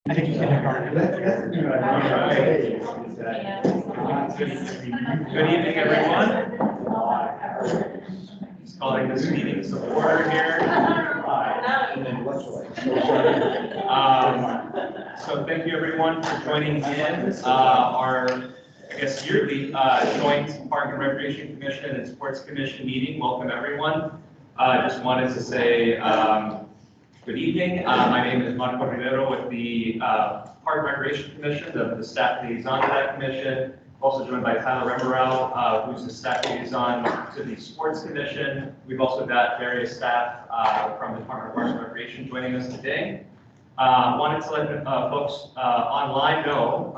I think you can regard it. Good evening, everyone. Just calling this meeting to order here. So thank you, everyone, for joining in our, I guess, yearly joint Park and Recreation Commission and Sports Commission meeting. Welcome, everyone. Just wanted to say good evening. My name is Marco Rivero with the Park and Recreation Commission, the staff liaison to that commission. Also joined by Tyler Remerell, who's the staff liaison to the Sports Commission. We've also got various staff from the Department of Parks and Recreation joining us today. Wanted to let folks online know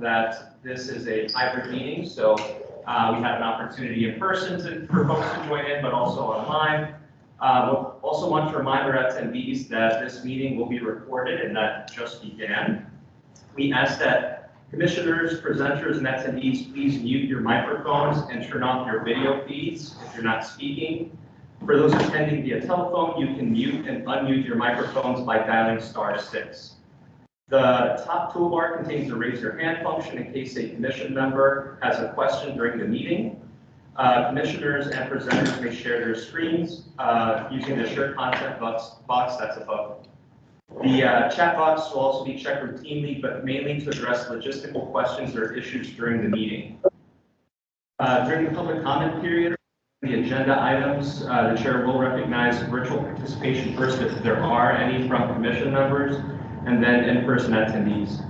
that this is a hybrid meeting, so we have an opportunity in person for folks to join in, but also online. We'll also want to remind our attendees that this meeting will be recorded and that just began. We ask that commissioners, presenters, and attendees please mute your microphones and turn off your video feeds if you're not speaking. For those attending via telephone, you can mute and unmute your microphones by dialing *6. The top toolbar contains a raise your hand function in case a commission member has a question during the meeting. Commissioners and presenters may share their screens using the share content box that's above. The chat box will also be checked routinely, but mainly to address logistical questions or issues during the meeting. During the public comment period, the agenda items, the chair will recognize virtual participation first if there are any from commission members, and then in-person attendees.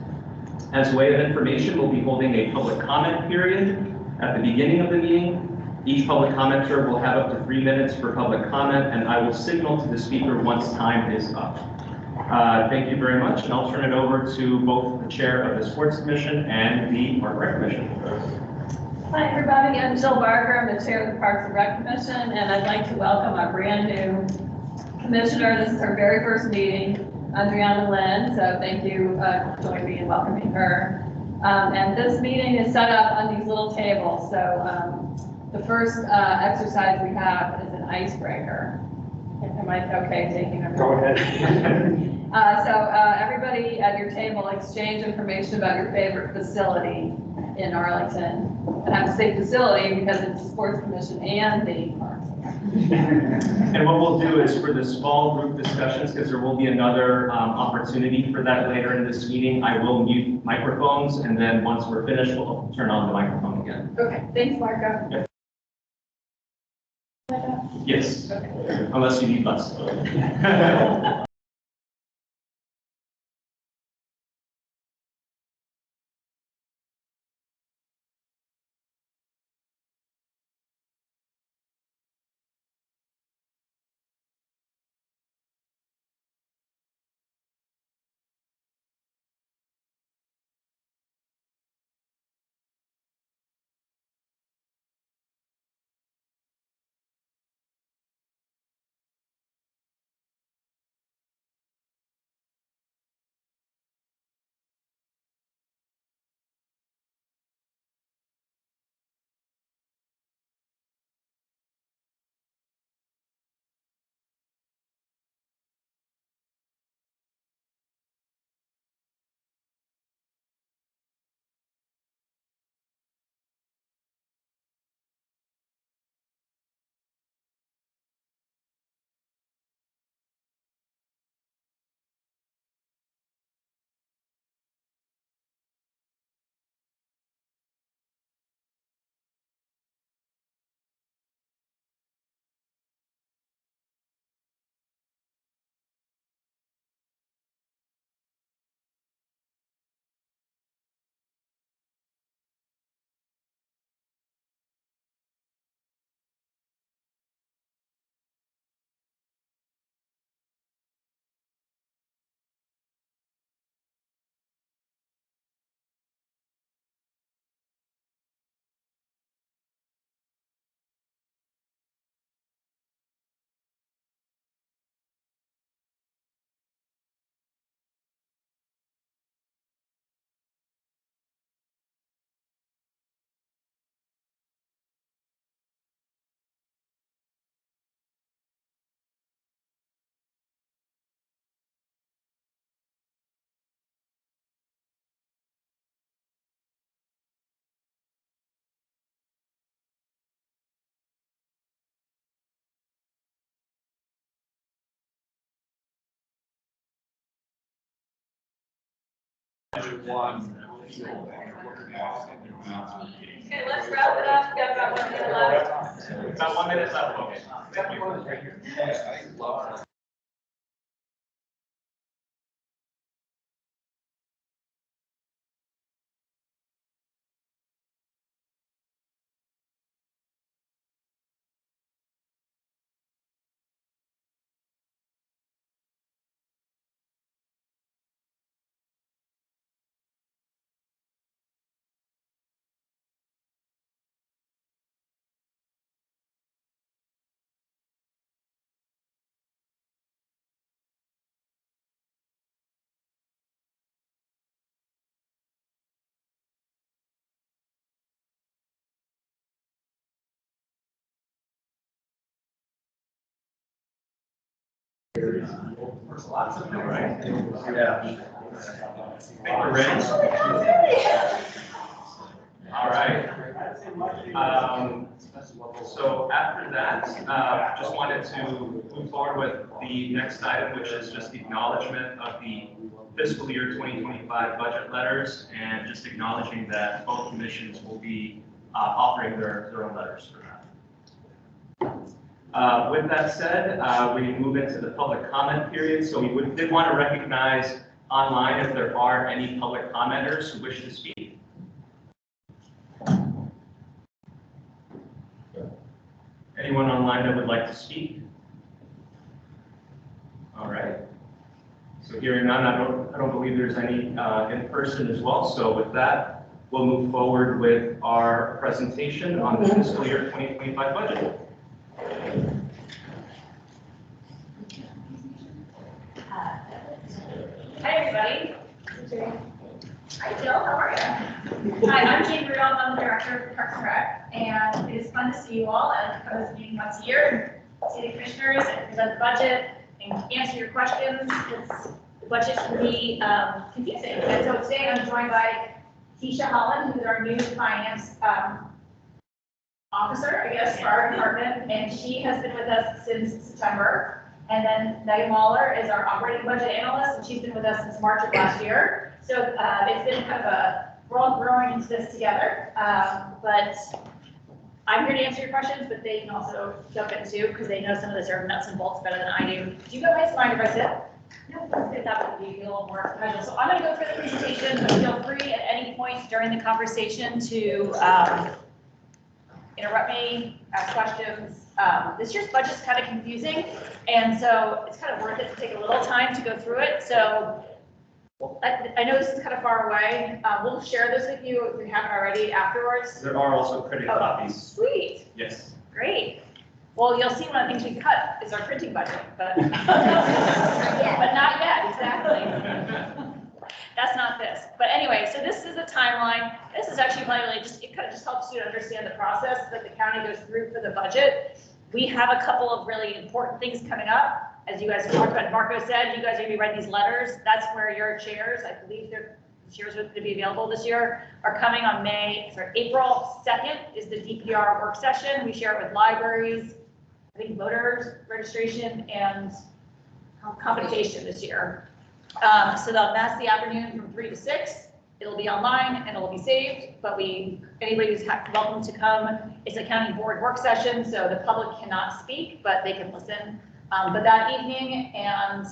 As a way of information, we'll be holding a public comment period at the beginning of the meeting. Each public commenter will have up to 3 minutes for public comment, and I will signal to the speaker once time is up. Thank you very much, and I'll turn it over to both the chair of the Sports Commission and the Park and Rec Commission. Hi, everybody. I'm Jill Barker. I'm the chair of the Parks and Rec Commission, and I'd like to welcome our brand new commissioner. This is her very first meeting, Adriana Lynn. So thank you for joining me and welcoming her. And this meeting is set up on these little tables. So the first exercise we have is an icebreaker. Am I okay taking a Go ahead. Everybody at your table exchange information about your favorite facility in Arlington. And I have to say facility because it's the Sports Commission and the Parks. And what we'll do is for the small group discussions, because there will be another opportunity for that later in this meeting, I will mute microphones, and then once we're finished, we'll turn on the microphone again. Okay, thanks, Marco. Yeah. Yes, Okay. unless you need us. Everyone. Okay, let's wrap it up. We've got about 1 minute left. About 1 minute left, okay. Thank you. I love Right. Yeah. Think we're ready? All right. So after that, just wanted to move forward with the next item, which is just the acknowledgement of the fiscal year 2025 budget letters, and just acknowledging that both commissions will be offering their own letters for that. With that said, we move into the public comment period. So we did want to recognize online if there are any public commenters who wish to speak. Anyone online that would like to speak? All right. So hearing none, I don't believe there's any in person as well. So with that, we'll move forward with our presentation on the fiscal year 2025 budget. Hi, everybody. Hi, Jill. How are you? Hi, I'm Jane Rudolph. I'm the director of Parks and Rec, and it is fun to see you all. I like to come to this meeting once a year and see the commissioners and present the budget and answer your questions. The budget can be confusing. And so today I'm joined by Keisha Holland, who's our new finance officer, I guess, for our department, and she has been with us since September. And then Megan Mahler is our operating budget analyst, and she's been with us since March of last year. So it's been kind of we're all growing into this together. But I'm here to answer your questions, but they can also jump in too, because they know some of this are nuts and bolts better than I do. Do you guys mind if I sit? No, that would be a little more casual. So I'm going to go through the presentation, but feel free at any point during the conversation to interrupt me, ask questions. This year's budget's kind of confusing, and so it's kind of worth it to take a little time to go through it. So I know this is kind of far away. We'll share this with you if we haven't already afterwards. There are also printed copies. Sweet. Yes. Great. Well, you'll see one of the things we cut is our printing budget, but but not yet, exactly. That's not this. But anyway, so this is a timeline. This is actually probably it kind of just helps you to understand the process that the county goes through for the budget. We have a couple of really important things coming up. As you guys talked about, Marco said, you guys are going to be writing these letters. That's where your chairs, I believe the chairs are going to be available this year, are coming on April 2nd is the DPR work session. We share it with libraries, I think voters registration and compensation this year. So that's the afternoon from 3 to 6. It'll be online and it'll be saved, but anybody who's welcome to come. It's a county board work session, so the public cannot speak, but they can listen. But that evening and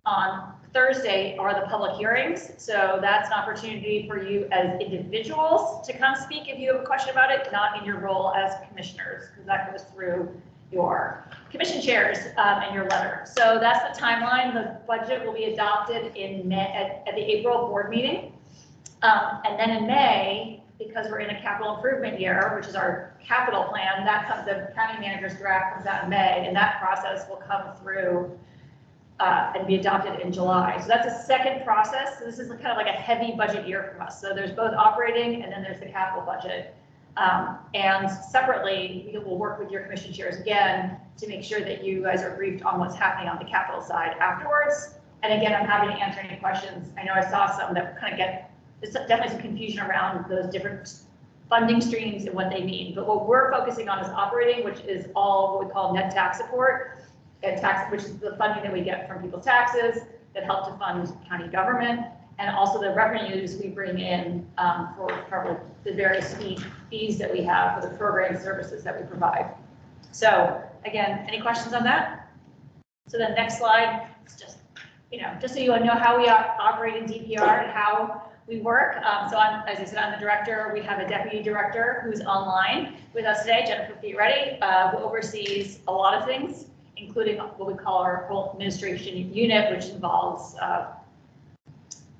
on Thursday are the public hearings. So that's an opportunity for you as individuals to come speak if you have a question about it, not in your role as commissioners, because that goes through your commission chairs and your letter. So that's the timeline. The budget will be adopted in May, at the April board meeting. And then in May, because we're in a capital improvement year, which is our capital plan, the county manager's draft comes out in May, and that process will come through and be adopted in July. So that's a second process. So this is kind of like a heavy budget year for us. So there's both operating and then there's the capital budget. And separately, we will work with your commission chairs again to make sure that you guys are briefed on what's happening on the capital side afterwards. And again, I'm happy to answer any questions. I know I saw some that kind of there's definitely some confusion around those different funding streams and what they mean. But what we're focusing on is operating, which is all what we call net tax support, and which is the funding that we get from people's taxes that help to fund county government. and also the revenues we bring in for the various fees that we have for the program services that we provide. So again, any questions on that? So the next slide is just, just so you know how we operate in DPR and how we work. So as I said, I'm the director. We have a deputy director who's online with us today, Jennifer Feet-Ready, who oversees a lot of things, including what we call our whole administration unit, which involves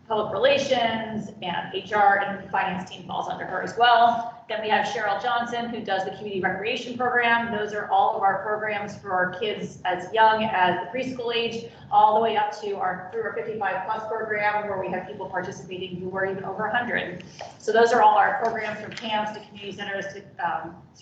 public relations and HR, and the finance team falls under her as well. Then we have Cheryl Johnson, who does the community recreation program. Those are all of our programs for our kids as young as the preschool age, all the way up to our through our 55+ program, where we have people participating who are even over 100. So those are all our programs, from camps to community centers to,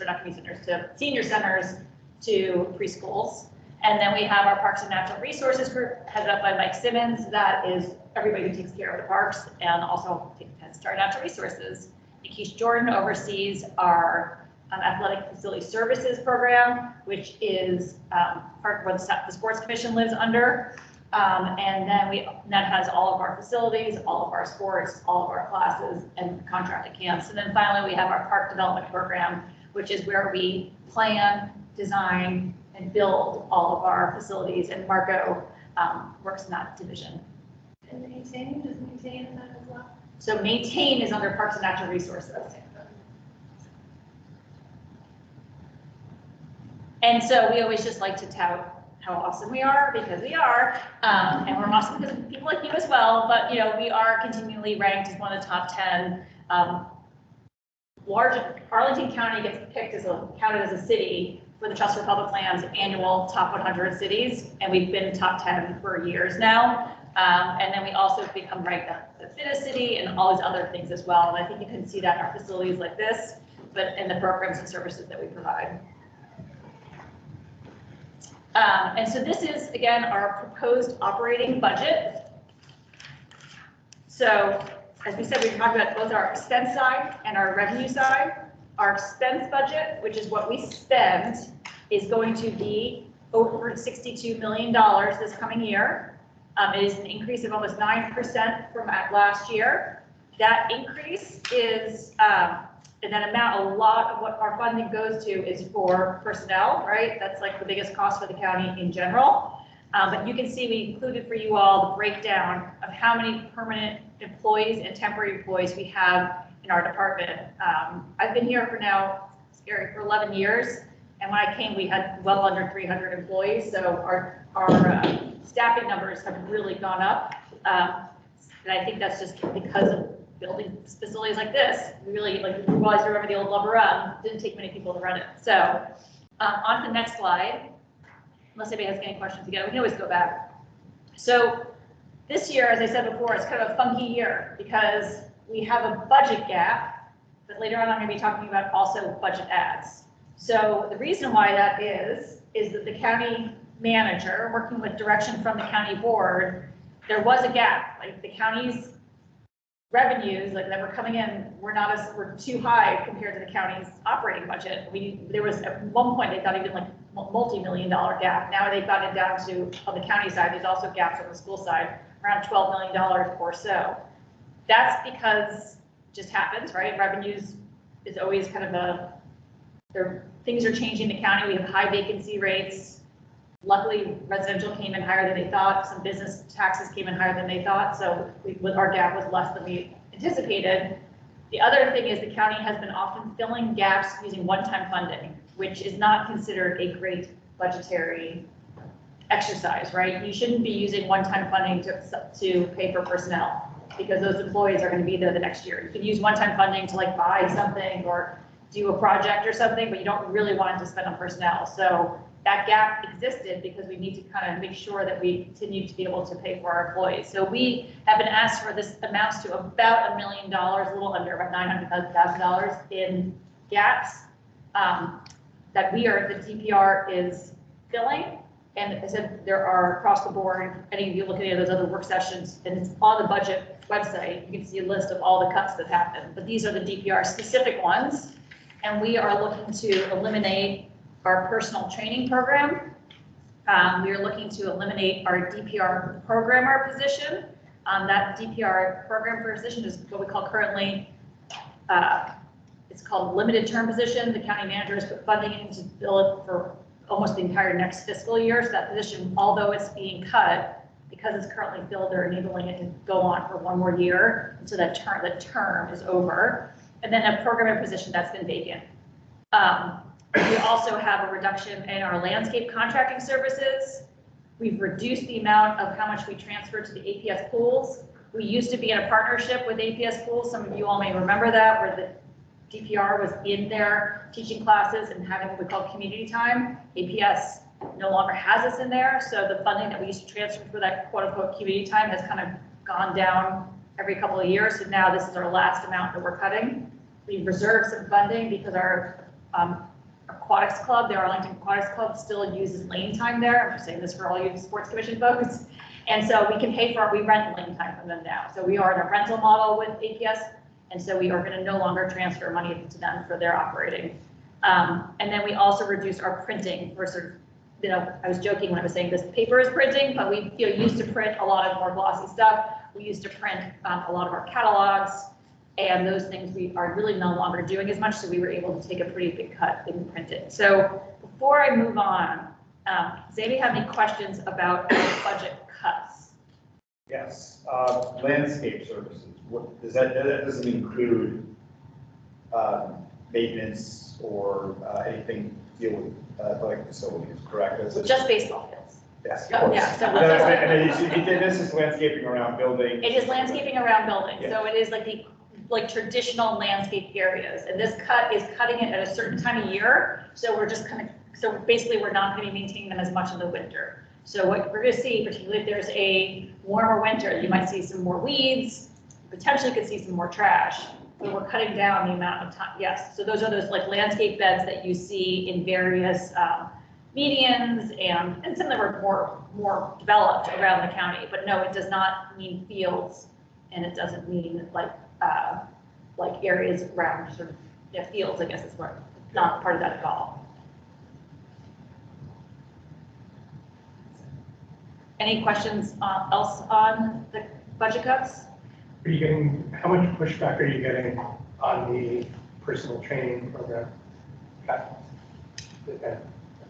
not community centers, to senior centers to preschools. And then we have our Parks and Natural Resources group, headed up by Mike Simmons. That is everybody who takes care of the parks and also tends to our natural resources. Keisha Jordan oversees our athletic facility services program, which is part of what the Sports Commission lives under. And then that has all of our facilities, all of our sports, all of our classes, and contracted camps. And then finally, we have our park development program, which is where we plan, design, and build all of our facilities. And Marco works in that division. And maintain, does maintain in that as well? So maintain is under Parks and Natural Resources. And so we always just like to tout how awesome we are, because we are, and we're awesome because of people like you as well. But we are continually ranked as one of the top 10. Arlington County gets picked counted as a city for the Trust for Public Lands annual top 100 cities, and we've been top 10 for years now. And then we also become ranked the fittest city and all these other things as well. And I think you can see that in our facilities like this, but in the programs and services that we provide. And so this is, again, our proposed operating budget. So as we said, we talked about both our expense side and our revenue side. Our expense budget, which is what we spend, is going to be over $62 million this coming year. It is an increase of almost 9% from last year. That increase is, and that amount, a lot of what our funding goes to is for personnel, right? That's like the biggest cost for the county in general. But you can see we included for you all the breakdown of how many permanent employees and temporary employees we have in our department. I've been here for now, scary, for 11 years. And when I came, we had well under 300 employees. So our staffing numbers have really gone up. And I think that's just because of building facilities like this. We really, like, you guys remember the old Lumber Run, didn't take many people to run it. So on to the next slide, unless anybody has any questions again, we can always go back. So this year, as I said before, it's kind of a funky year because we have a budget gap, but later on I'm going to be talking about also budget adds. So the reason why that is that the county manager, working with direction from the county board, there was a gap. Like, the county's revenues, like, that were coming in, were too high compared to the county's operating budget. There was at one point they thought even like multi-million-dollar gap. Now they've got it down to, on the county side, there's also gaps on the school side, around $12 million or so. That's because it just happens, right? Revenues is always kind of things are changing in the county. We have high vacancy rates. Luckily, residential came in higher than they thought. Some business taxes came in higher than they thought. So our gap was less than we anticipated. The other thing is the county has been often filling gaps using one-time funding, which is not considered a great budgetary exercise, right? You shouldn't be using one-time funding to pay for personnel, because those employees are going to be there the next year. You can use one-time funding to, like, buy something or do a project or something, but you don't really want it to spend on personnel. So that gap existed because we need to kind of make sure that we continue to be able to pay for our employees. So we have been asked for this, amounts to about $1 million, a little under, about $900,000 in gaps that the DPR is filling. And as I said, there are across the board, any of you look at any of those other work sessions, and it's on the budget website, you can see a list of all the cuts that happened. But these are the DPR specific ones. And we are looking to eliminate our personal training program. We are looking to eliminate our DPR programmer position. That DPR program position is what we call currently, it's called limited term position. The county manager has put funding in to fill it for almost the entire next fiscal year. So that position, although it's being cut, because it's currently filled, they're enabling it to go on for one more year until that term is over. And then a programmer position that's been vacant. We also have a reduction in our landscape contracting services. We've reduced the amount of how much we transfer to the APS pools. We used to be in a partnership with APS pools. Some of you all may remember that, where the DPR was in there teaching classes and having what we call community time. APS no longer has us in there, so the funding that we used to transfer for that quote-unquote community time has kind of gone down every couple of years. So now this is our last amount that we're cutting. We've reserved some funding because our aquatics club, the Arlington Aquatics Club, still uses lane time there. I'm just saying this for all you sports commission folks. And so we can pay for, we rent lane time from them now. So we are in a rental model with APS. And so we are going to no longer transfer money to them for their operating. And then we also reduce our printing. We're sort of, you know, I was joking when I was saying this paper is printing, but we used to print a lot of more glossy stuff. We used to print a lot of our catalogs, and those things we are really no longer doing as much. So we were able to take a pretty big cut in printing. So before I move on, does anybody have any questions about budget cuts? Yes, landscape services. What does that doesn't include maintenance or anything to deal with athletic facilities, correct? Just baseball fields. Yes, Oh, of course. yeah, so No, and this is landscaping around buildings. It is landscaping around buildings. Yeah. So it is like the traditional landscape areas. And this cut is cutting it at a certain time of year. So we're just kind of, so basically we're not going to be maintaining them as much in the winter. So what we're going to see, particularly if there's a warmer winter, you might see some more weeds, potentially could see some more trash, but we're cutting down the amount of time. Yes, so those are those like landscape beds that you see in various medians and some of them are more developed around the county, but no, it does not mean fields, and it doesn't mean like areas around sort of fields, I guess is where, not part of that at all. Any questions else on the budget cuts? Are you getting, how much pushback are you getting on the personal training program? A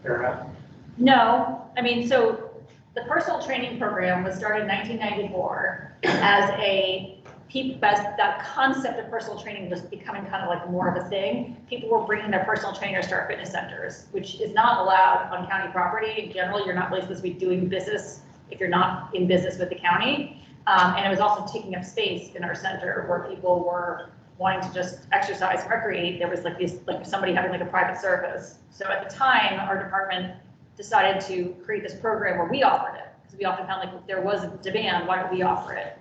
fair amount? No, I mean, so the personal training program was started in 1994 as that concept of personal training was becoming kind of like more of a thing. People were bringing their personal trainers to our fitness centers, which is not allowed on county property. In general, you're not really supposed to be doing business if you're not in business with the county. And it was also taking up space in our center where people were wanting to just exercise and recreate. There was like somebody having like a private service. So at the time, our department decided to create this program where we offered it, because we often found like if there was a demand, why don't we offer it?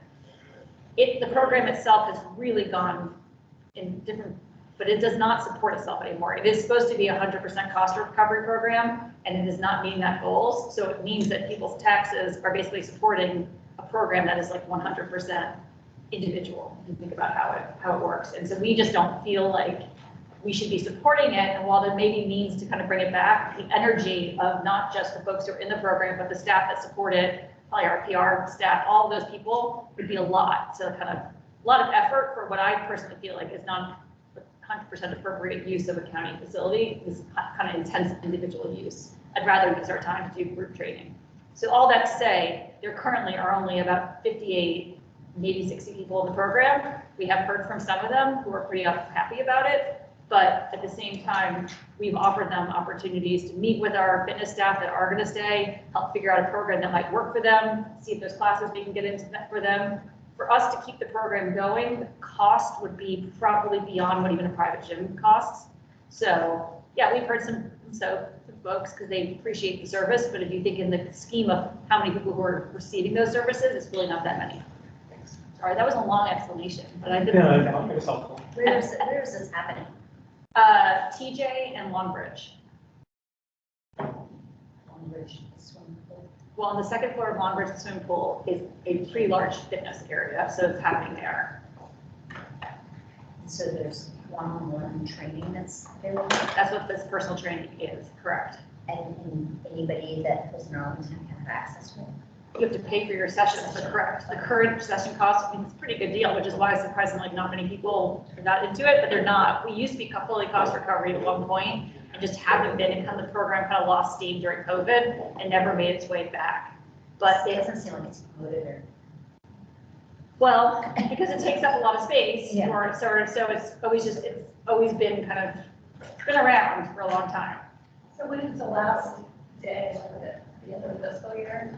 The program itself has really gone in different, but it does not support itself anymore. It is supposed to be 100% cost recovery program, and it is not meeting that goals. So it means that people's taxes are basically supporting a program that is like 100% individual. If you think about how it works. And so we just don't feel like we should be supporting it. And while there may be means to kind of bring it back, the energy of not just the folks who are in the program, but the staff that support it, probably our PR staff, all of those people would be a lot. So kind of a lot of effort for what I personally feel like is not 100% appropriate use of a county facility. Is kind of intense individual use. I'd rather use our time to do group training. So all that to say, there currently are only about 58, maybe 60 people in the program. We have heard from some of them who are pretty happy about it, but at the same time, we've offered them opportunities to meet with our fitness staff that are going to stay, help figure out a program that might work for them, see if there's classes we can get into that for them. For us to keep the program going, the cost would be probably beyond what even a private gym costs. So yeah, we've heard some folks because they appreciate the service, but if you think in the scheme of how many people who are receiving those services, it's really not that many. Sorry, that was a long explanation, but I didn't. Yeah, it was helpful. Where is this happening? TJ and Longbridge. Longbridge swimming pool. Well, on the second floor of Longbridge, the swimming pool is a pretty large fitness area, so it's happening there. So there's one-on-one training that's available, That's what this personal training is, correct? and anybody that lives in Arlington can have access to it. you have to pay for your sessions, but correct. The current session cost, I mean, it's a pretty good deal, which is why surprisingly not many people are not into it, but they're not. We used to be fully cost recovery at one point and just haven't been, and kind of the program kind of lost steam during COVID and never made its way back. But It doesn't seem like it's promoted or. well, because it takes up a lot of space, Yeah. or sort of, so it's always been kind of been around for a long time. So when is the last day of the end of the fiscal year?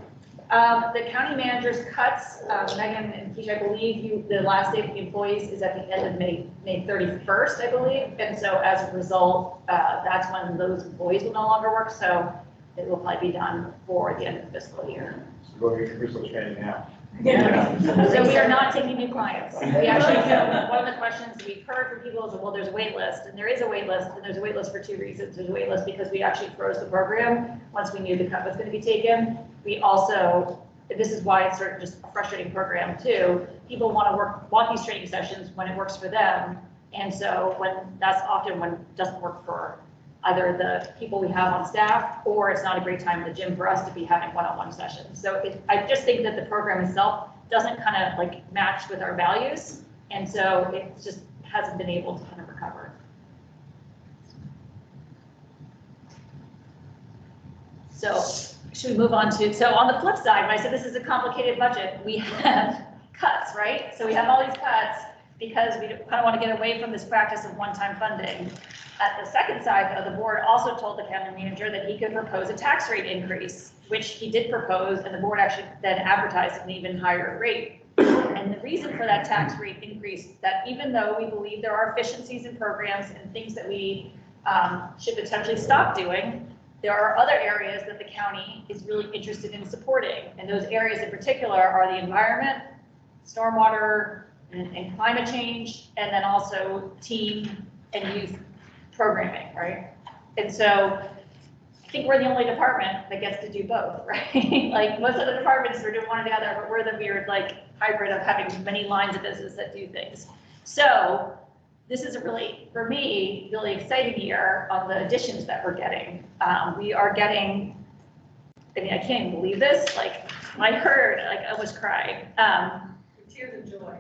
The county manager's cuts, Megan and Keisha, I believe the last day for the employees is at the end of May 31st, I believe. And so as a result, that's when those employees will no longer work. So it will probably be done for the end of the fiscal year. So go get your personal training now. So we are not taking new clients. We actually, so one of the questions we've heard from people is, well, there's a wait list, and there is a wait list, and there's a wait list for two reasons. There's a wait list because we actually froze the program once we knew the cut was going to be taken. We also, this is why it's sort of just a frustrating program too. People want these training sessions when it works for them, and so that's often when it doesn't work for either the people we have on staff, or it's not a great time in the gym for us to be having one-on-one sessions. So I just think that the program itself doesn't kind of like match with our values. And so it just hasn't been able to kind of recover. So should we move on to, so on the flip side, when I said this is a complicated budget, we have cuts, right? So we have all these cuts because we kind of want to get away from this practice of one-time funding. At the second side, though, the board also told the county manager that he could propose a tax rate increase, which he did propose, and the board actually then advertised an even higher rate. And the reason for that tax rate increase, that even though we believe there are efficiencies in programs and things that we should potentially stop doing, there are other areas that the county is really interested in supporting. And those areas in particular are the environment, stormwater, and climate change, and then also teen and youth programming, right? And so I think we're the only department that gets to do both, right? Like most other departments are doing one or the other, but we're the weird like hybrid of having many lines of business that do things. So this is a really, for me, really exciting year on the additions that we're getting. We are getting, I mean, I can't even believe this. Like when I heard, like I almost cried. Tears of joy.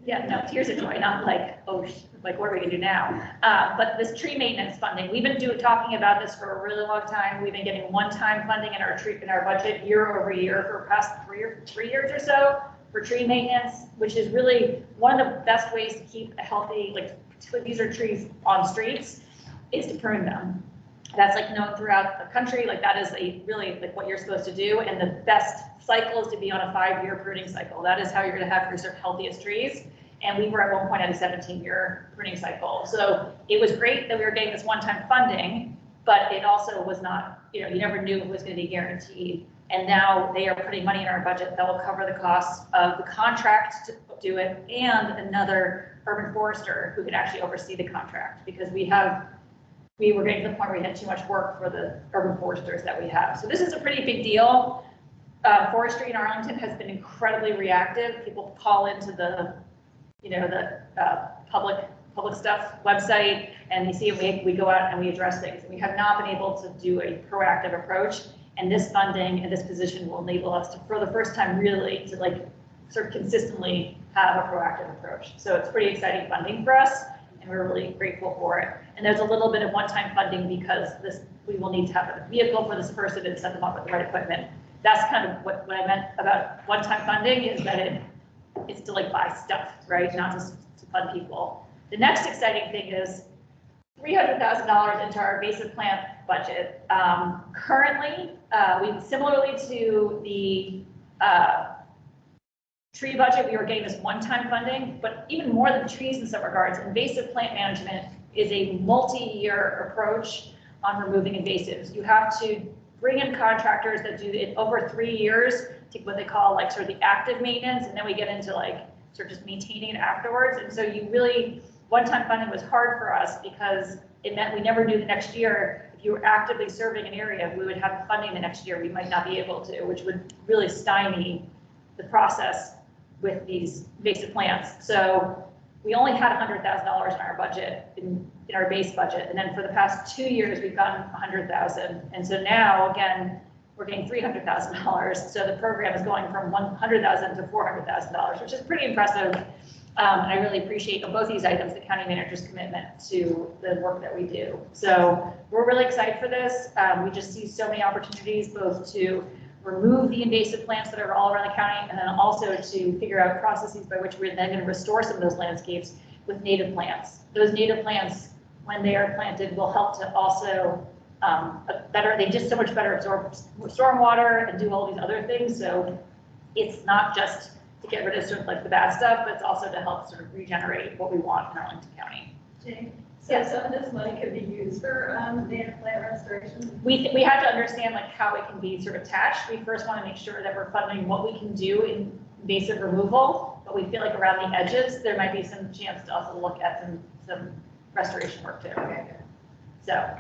Yeah, no, tears of joy, not like, oh, like what are we gonna do now? But this tree maintenance funding, we've been talking about this for a really long time. We've been getting one-time funding in our budget year over year for the past 3 years or so for tree maintenance, which is really one of the best ways to keep a healthy, like these are trees on streets, is to prune them. That's like known throughout the country, like that is a really like what you're supposed to do. And the best cycle is to be on a 5-year pruning cycle. That is how you're gonna have your sort of healthiest trees. And we were at one point at a 17-year pruning cycle. So it was great that we were getting this one-time funding, but it also was not, you never knew it was gonna be guaranteed. And now they are putting money in our budget that will cover the costs of the contract to do it and another urban forester who could actually oversee the contract, because we were getting to the point where we had too much work for the urban foresters that we have. So this is a pretty big deal. Forestry in Arlington has been incredibly reactive. People call into the public stuff website, and they see we go out and we address things. And we have not been able to do a proactive approach. And this funding and this position will enable us to, for the first time, really to like sort of consistently have a proactive approach. So it's pretty exciting funding for us, and we're really grateful for it. And there's a little bit of one-time funding because we will need to have a vehicle for this person and set them up with the right equipment. That's kind of what I meant about one-time funding, is that it's to like buy stuff, right? Not just to fund people. The next exciting thing is $300,000 into our invasive plant budget. Currently, similarly to the tree budget, we were getting this one-time funding, but even more than trees in some regards, invasive plant management is a multi-year approach on removing invasives. You have to bring in contractors that do it over 3 years, to what they call like sort of the active maintenance, and then we get into like sort of just maintaining it afterwards. And so one-time funding was hard for us because it meant we never knew the next year if you were actively serving an area, we would have funding the next year, we might not be able to, which would really stymie the process with these invasive plants. So we only had $100,000 in our budget, in our base budget. And then for the past 2 years, we've gotten $100,000. And so now, again, we're getting $300,000. So the program is going from $100,000 to $400,000, which is pretty impressive. And I really appreciate on both these items, the county manager's commitment to the work that we do. So we're really excited for this. We just see so many opportunities both to remove the invasive plants that are all around the county, and then also to figure out processes by which we're then going to restore some of those landscapes with native plants. Those native plants, when they are planted, will help to also they just so much better absorb stormwater and do all these other things. So it's not just to get rid of sort of like the bad stuff, but it's also to help sort of regenerate what we want in Arlington County. Jane, so some of this money could be used for native plant restoration? We have to understand like how it can be sort of attached. We first want to make sure that we're funding what we can do in invasive removal, but we feel like around the edges, there might be some chance to also look at some restoration work too. Okay, good. So,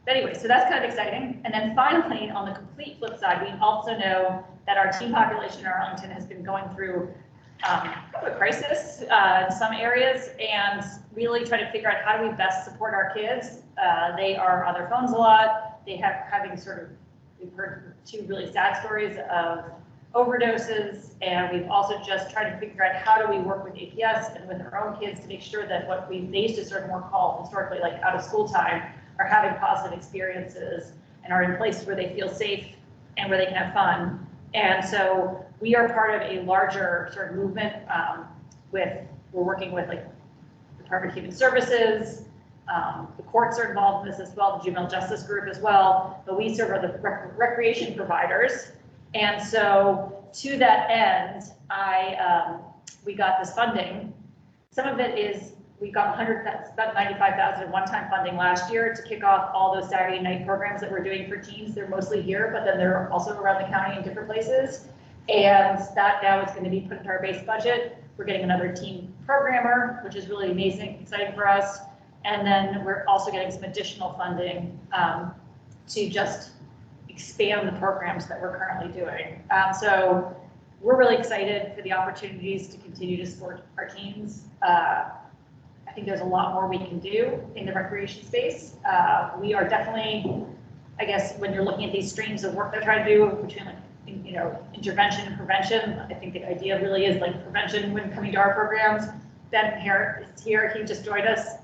anyway, so that's kind of exciting. And then finally, on the complete flip side, we also know that our teen population in Arlington has been going through a crisis in some areas, and really try to figure out how do we best support our kids. They are on their phones a lot. They have having sort of, we've heard two really sad stories of overdoses, and we've also just tried to figure out how do we work with APS and with our own kids to make sure that what they used to sort of more call historically like out of school time are having positive experiences and are in places where they feel safe and where they can have fun. And so we are part of a larger sort of movement we're working with like Department of Human Services, the courts are involved in this as well, the juvenile justice group as well, but we serve the recreation providers. And so to that end, we got this funding. Some of it is, we got about $95,000 in one-time funding last year to kick off all those Saturday night programs that we're doing for teens. They're mostly here, but then they're also around the county in different places. And that now is going to be put into our base budget. We're getting another teen programmer, which is really amazing, exciting for us. And then we're also getting some additional funding to just expand the programs that we're currently doing. So we're really excited for the opportunities to continue to support our teens. I think there's a lot more we can do in the recreation space. We are definitely, I guess, when you're looking at these streams of work they're trying to do between like, you know, intervention and prevention, I think the idea really is like prevention when coming to our programs. Ben Harris is here, he just joined us.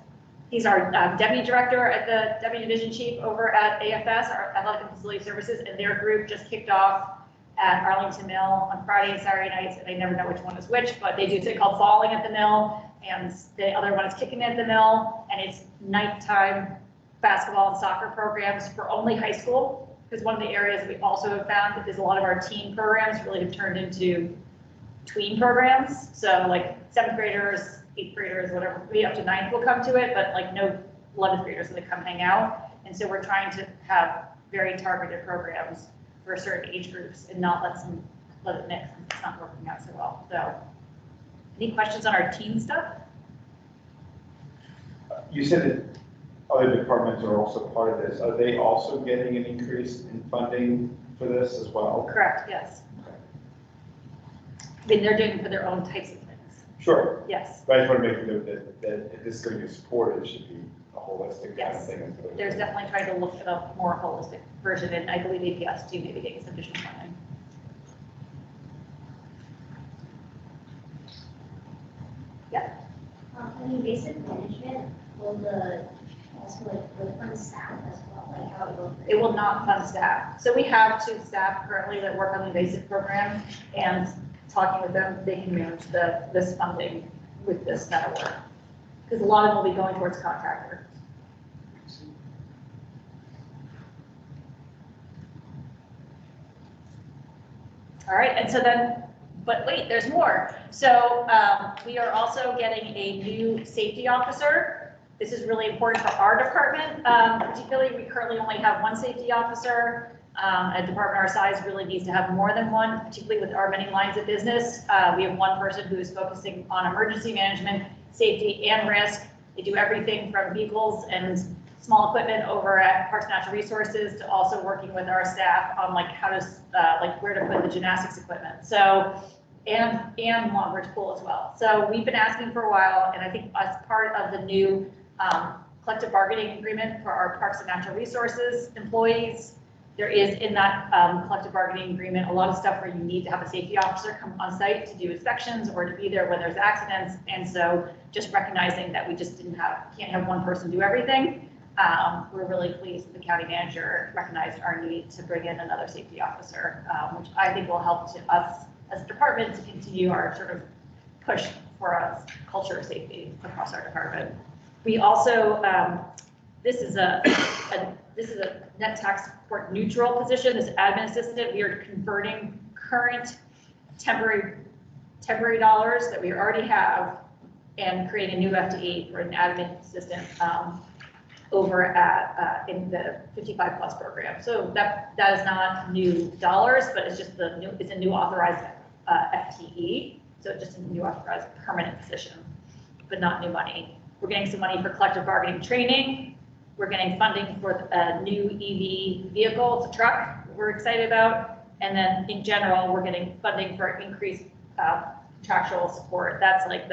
He's our deputy director at the deputy division chief over at AFS, our Athletic and Facility Services, and their group just kicked off at Arlington Mill on Friday and Saturday nights, and I never know which one is which, but they do something called falling at the mill, and the other one is kicking at the mill, and it's nighttime basketball and soccer programs for only high school, because one of the areas we also have found that there's a lot of our teen programs really have turned into tween programs, so like 7th graders, 8th graders, whatever, maybe up to 9th will come to it, but like no 11th graders that come hang out, and so we're trying to have very targeted programs for certain age groups and not let it mix. It's not working out so well. So, any questions on our teen stuff? You said that other departments are also part of this. Are they also getting an increase in funding for this as well? Correct, yes. Okay. I mean, they're doing it for their own types of things. Sure. Yes. But I just want to make note that if this is going to be supported, it should be a holistic kind of Yes. thing. There's definitely trying to look at a more holistic version, and I believe APS too, maybe getting some additional funding. Yeah. In basic management, will the, also like, will fund staff as well, like how it will? It will not fund staff. So we have 2 staff currently that work on the invasive program, and talking with them, they can manage this funding with this kind of work. Because a lot of them will be going towards contractor. All right, and so then, but wait, there's more. So we are also getting a new safety officer. This is really important for our department. Particularly, we currently only have 1 safety officer. A department our size really needs to have more than 1, particularly with our many lines of business. We have 1 person who is focusing on emergency management, safety, and risk. They do everything from vehicles and small equipment over at Parks and Natural Resources to also working with our staff on like how to, like where to put the gymnastics equipment. So, and Long Bridge Pool as well. So we've been asking for a while, and I think as part of the new collective bargaining agreement for our Parks and Natural Resources employees, There is in that collective bargaining agreement, a lot of stuff where you need to have a safety officer come on site to do inspections or to be there when there's accidents. And so just recognizing that we just can't have one person do everything. We're really pleased that the county manager recognized our need to bring in another safety officer, which I think will help to us as a department to continue our sort of push for a culture of safety across our department. We also, this is a net tax support neutral position, this admin assistant. We are converting current temporary dollars that we already have and creating a new FTE for an admin assistant over at in the 55 plus program. So that is not new dollars, but it's just it's a new authorized FTE. So it's just a new authorized permanent position, but not new money. We're getting some money for collective bargaining training. We're getting funding for a new EV vehicle, it's a truck we're excited about. And then in general, we're getting funding for increased contractual support. That's like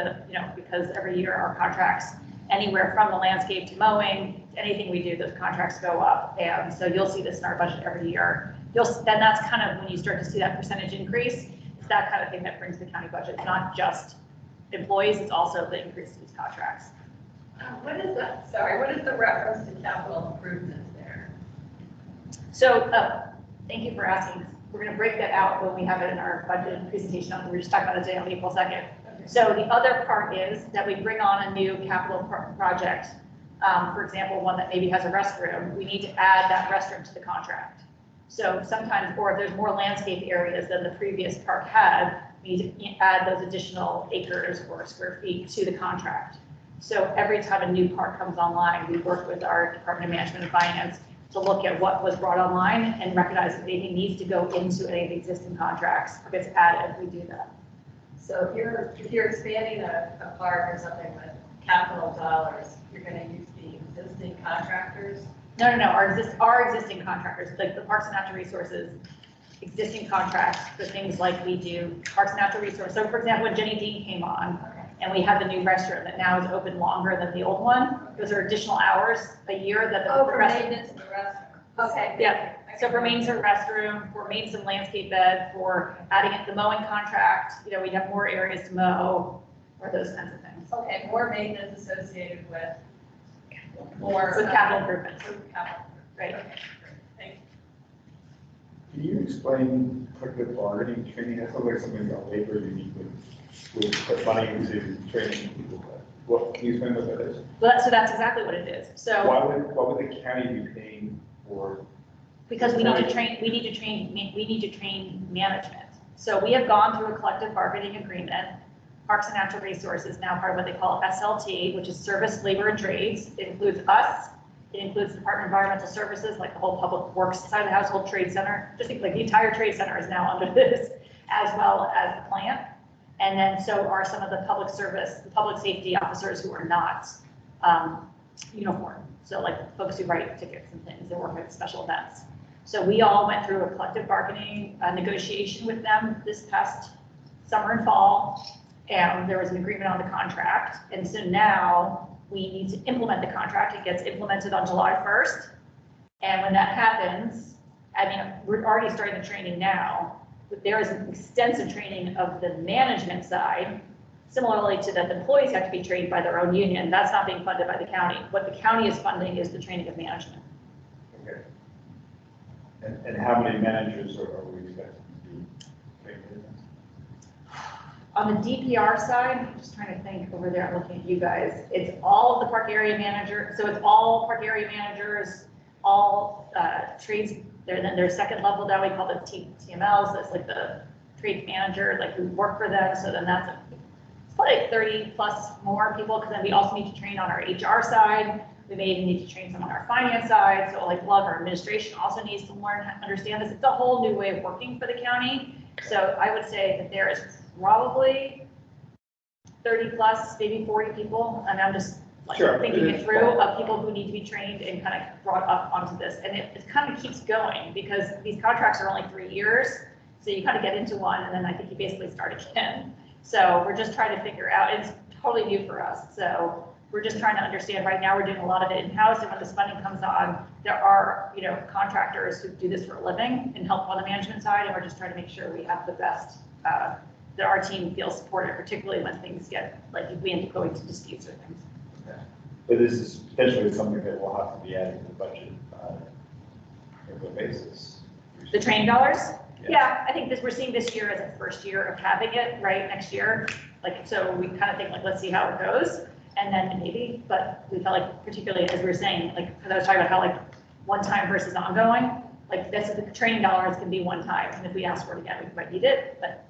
because every year our contracts, anywhere from the landscape to mowing, to anything we do, those contracts go up. And so you'll see this in our budget every year. Then that's kind of when you start to see that percentage increase, it's that kind of thing that brings the county budget. It's not just employees, it's also the increase in these contracts. What is the reference to capital improvements there? So thank you for asking. We're going to break that out when we have it in our budget presentation. We're just talking about it today on April 2nd. So the other part is that we bring on a new capital project. For example, one that maybe has a restroom, we need to add that restroom to the contract. So sometimes, or if there's more landscape areas than the previous park had, we need to add those additional acres or square feet to the contract. So every time a new park comes online, we work with our Department of Management and Finance to look at what was brought online and recognize if anything needs to go into any of the existing contracts or gets added, we do that. So if you're expanding a park or something with capital dollars, you're going to use the existing contractors? No, our existing contractors, like the Parks and Natural Resources, existing contracts for things like we do Parks and Natural Resources. So for example, when Jenny Dean came on and we had the new restroom that now is open longer than the old one, those are additional hours a year that the for maintenance of the restroom. Okay. Yeah. So for maintenance of restroom, for maintenance of landscape bed, for adding it to the mowing contract, we'd have more areas to mow or those kinds of things. Okay, more maintenance associated with With capital improvements. Right. Okay, thank you. Can you explain collective bargaining training? That sounds like something about labor you need would put money into training people. What, can you explain what that is? Well, so that's exactly what it is. So Why would the county be paying for? because we need to train management. So we have gone through a collective bargaining agreement. Parks and Natural Resources now part of what they call SLT, which is Service, Labor, and Trades. It includes us. It includes the Department of Environmental Services, like the whole public works side of the household trade center. Just like the entire trade center is now under this, as well as the plant. And then so are some of the public safety officers who are not uniform. So like folks who write tickets and things and work at special events. So we all went through a collective bargaining negotiation with them this past summer and fall. And there was an agreement on the contract. And so now we need to implement the contract. It gets implemented on July 1st. And when that happens, we're already starting the training now, but there is an extensive training of the management side, similarly to that the employees have to be trained by their own union. That's not being funded by the county. What the county is funding is the training of management. Okay. And how many managers are we expecting to be trained in this? On the DPR side, I'm just trying to think over there, I'm looking at you guys. It's all of the park area manager. So it's all park area managers, all trades. Their second level down, we call it TMLs. That's like the trades manager, like who work for them. So then that's it's probably like 30 plus more people, because then we also need to train on our HR side. We may even need to train some on our finance side. So like a lot of our administration also needs to learn how to understand this. It's a whole new way of working for the county. So I would say that there is probably 30 plus, maybe 40 people. And I'm just like thinking it through of people who need to be trained and kind of brought up onto this. And it kind of keeps going because these contracts are only 3 years. So you kind of get into one and then I think you basically start again. So we're just trying to figure out, it's totally new for us. So We're just trying to understand, right now, we're doing a lot of it in-house, and when this funding comes on, there are, contractors who do this for a living and help on the management side, and we're just trying to make sure we have the best, that our team feels supported, particularly when things get, like, if we end up going to disputes or things. But this is potentially something that will have to be added to the budget on a regular basis. The training dollars? Yeah, I think we're seeing this year as a first year of having it, right, next year. Like, so we kind of think, like, let's see how it goes, and then maybe, but we felt like, particularly as we were saying, like, because I was talking about how, like, one time versus ongoing, like, the training dollars can be one time, and if we ask for it again, we might need it, but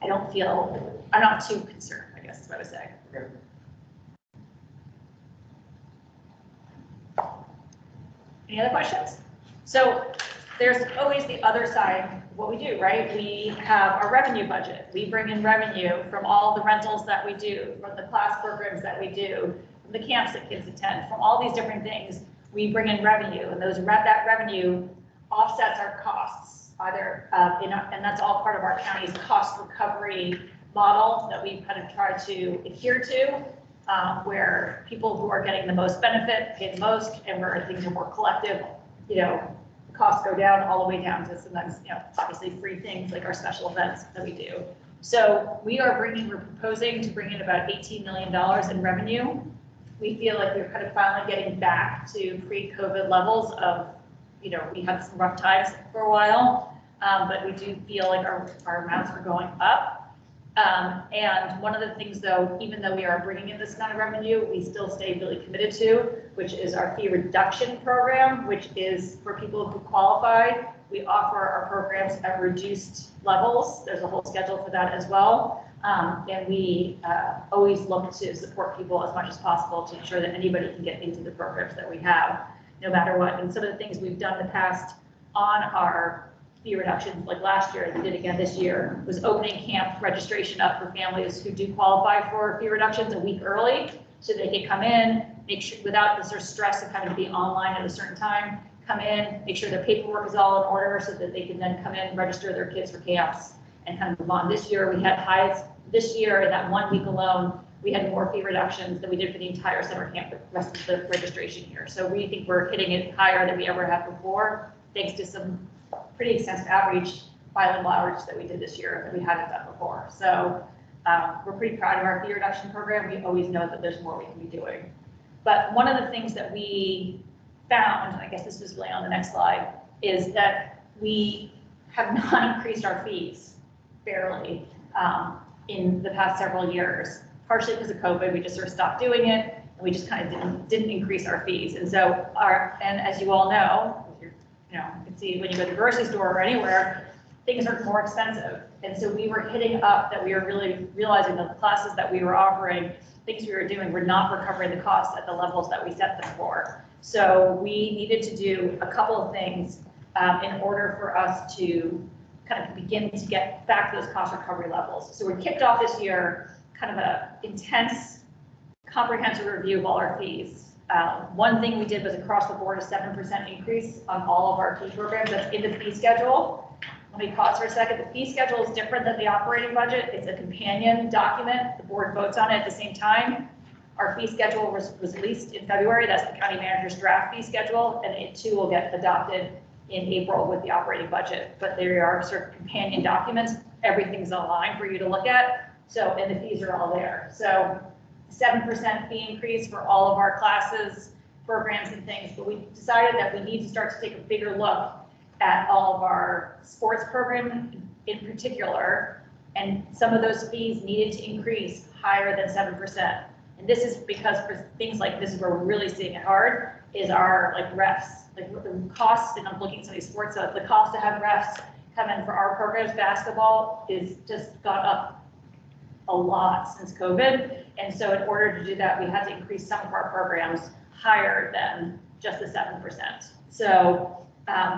I'm not too concerned, I guess is what I would say. Okay. Any other questions? So there's always the other side of what we do, right? We have our revenue budget. We bring in revenue from all the rentals that we do, from the class programs that we do, from the camps that kids attend, from all these different things. We bring in revenue, and that revenue offsets our costs, either, and that's all part of our county's cost recovery model that we kind of try to adhere to. Where people who are getting the most benefit pay the most, and where things are more collective, costs go down all the way down to sometimes, obviously free things like our special events that we do. So we're proposing to bring in about $18 million in revenue. We feel like we're kind of finally getting back to pre-COVID levels of, we had some rough times for a while, but we do feel like our amounts are going up. And one of the things, though, even though we are bringing in this kind of revenue, we still stay really committed to, which is our fee reduction program, which is for people who qualify. We offer our programs at reduced levels. There's a whole schedule for that as well. And we always look to support people as much as possible to ensure that anybody can get into the programs that we have, no matter what. And some of the things we've done in the past on our fee reductions, like last year, and we did again this year, was opening camp registration up for families who do qualify for fee reductions a week early, so they can come in, make sure, without the sort of stress of having to be online at a certain time, come in, make sure their paperwork is all in order, so that they can then come in and register their kids for camps and kind of move on. This year, we had this year, in that 1 week alone, we had more fee reductions than we did for the entire summer camp, the rest of the registration year. So we think we're hitting it higher than we ever have before, thanks to some pretty extensive outreach, bilingual outreach that we did this year that we hadn't done before. So we're pretty proud of our fee reduction program. We always know that there's more we can be doing. But one of the things that we found, and I guess this is really on the next slide, is that we have not increased our fees barely in the past several years, partially because of COVID. We just sort of stopped doing it, and we just kind of didn't increase our fees. And so and as you all know, you can see when you go to the grocery store or anywhere, things are more expensive. And so we were hitting up that we were really realizing that the classes that we were offering, things we were doing, were not recovering the costs at the levels that we set them for. So we needed to do a couple of things in order for us to kind of begin to get back to those cost recovery levels. So we kicked off this year kind of an intense, comprehensive review of all our fees. One thing we did was across the board a 7% increase on all of our fee programs. That's in the fee schedule. Let me pause for a second. The fee schedule is different than the operating budget. It's a companion document. The board votes on it at the same time. Our fee schedule was released in February. That's the county manager's draft fee schedule, and it too will get adopted in April with the operating budget. But there are sort of companion documents. Everything's online for you to look at. So, and the fees are all there. So 7% fee increase for all of our classes, programs and things, but we decided that we need to start to take a bigger look at all of our sports programs in particular, and some of those fees needed to increase higher than 7%. And this is because for things like this is where we're really seeing it hard, is our refs, the costs, and I'm looking at some of these sports, so the cost to have refs come in for our programs, basketball is just gone up a lot since COVID. And so in order to do that, we had to increase some of our programs higher than just the 7%. So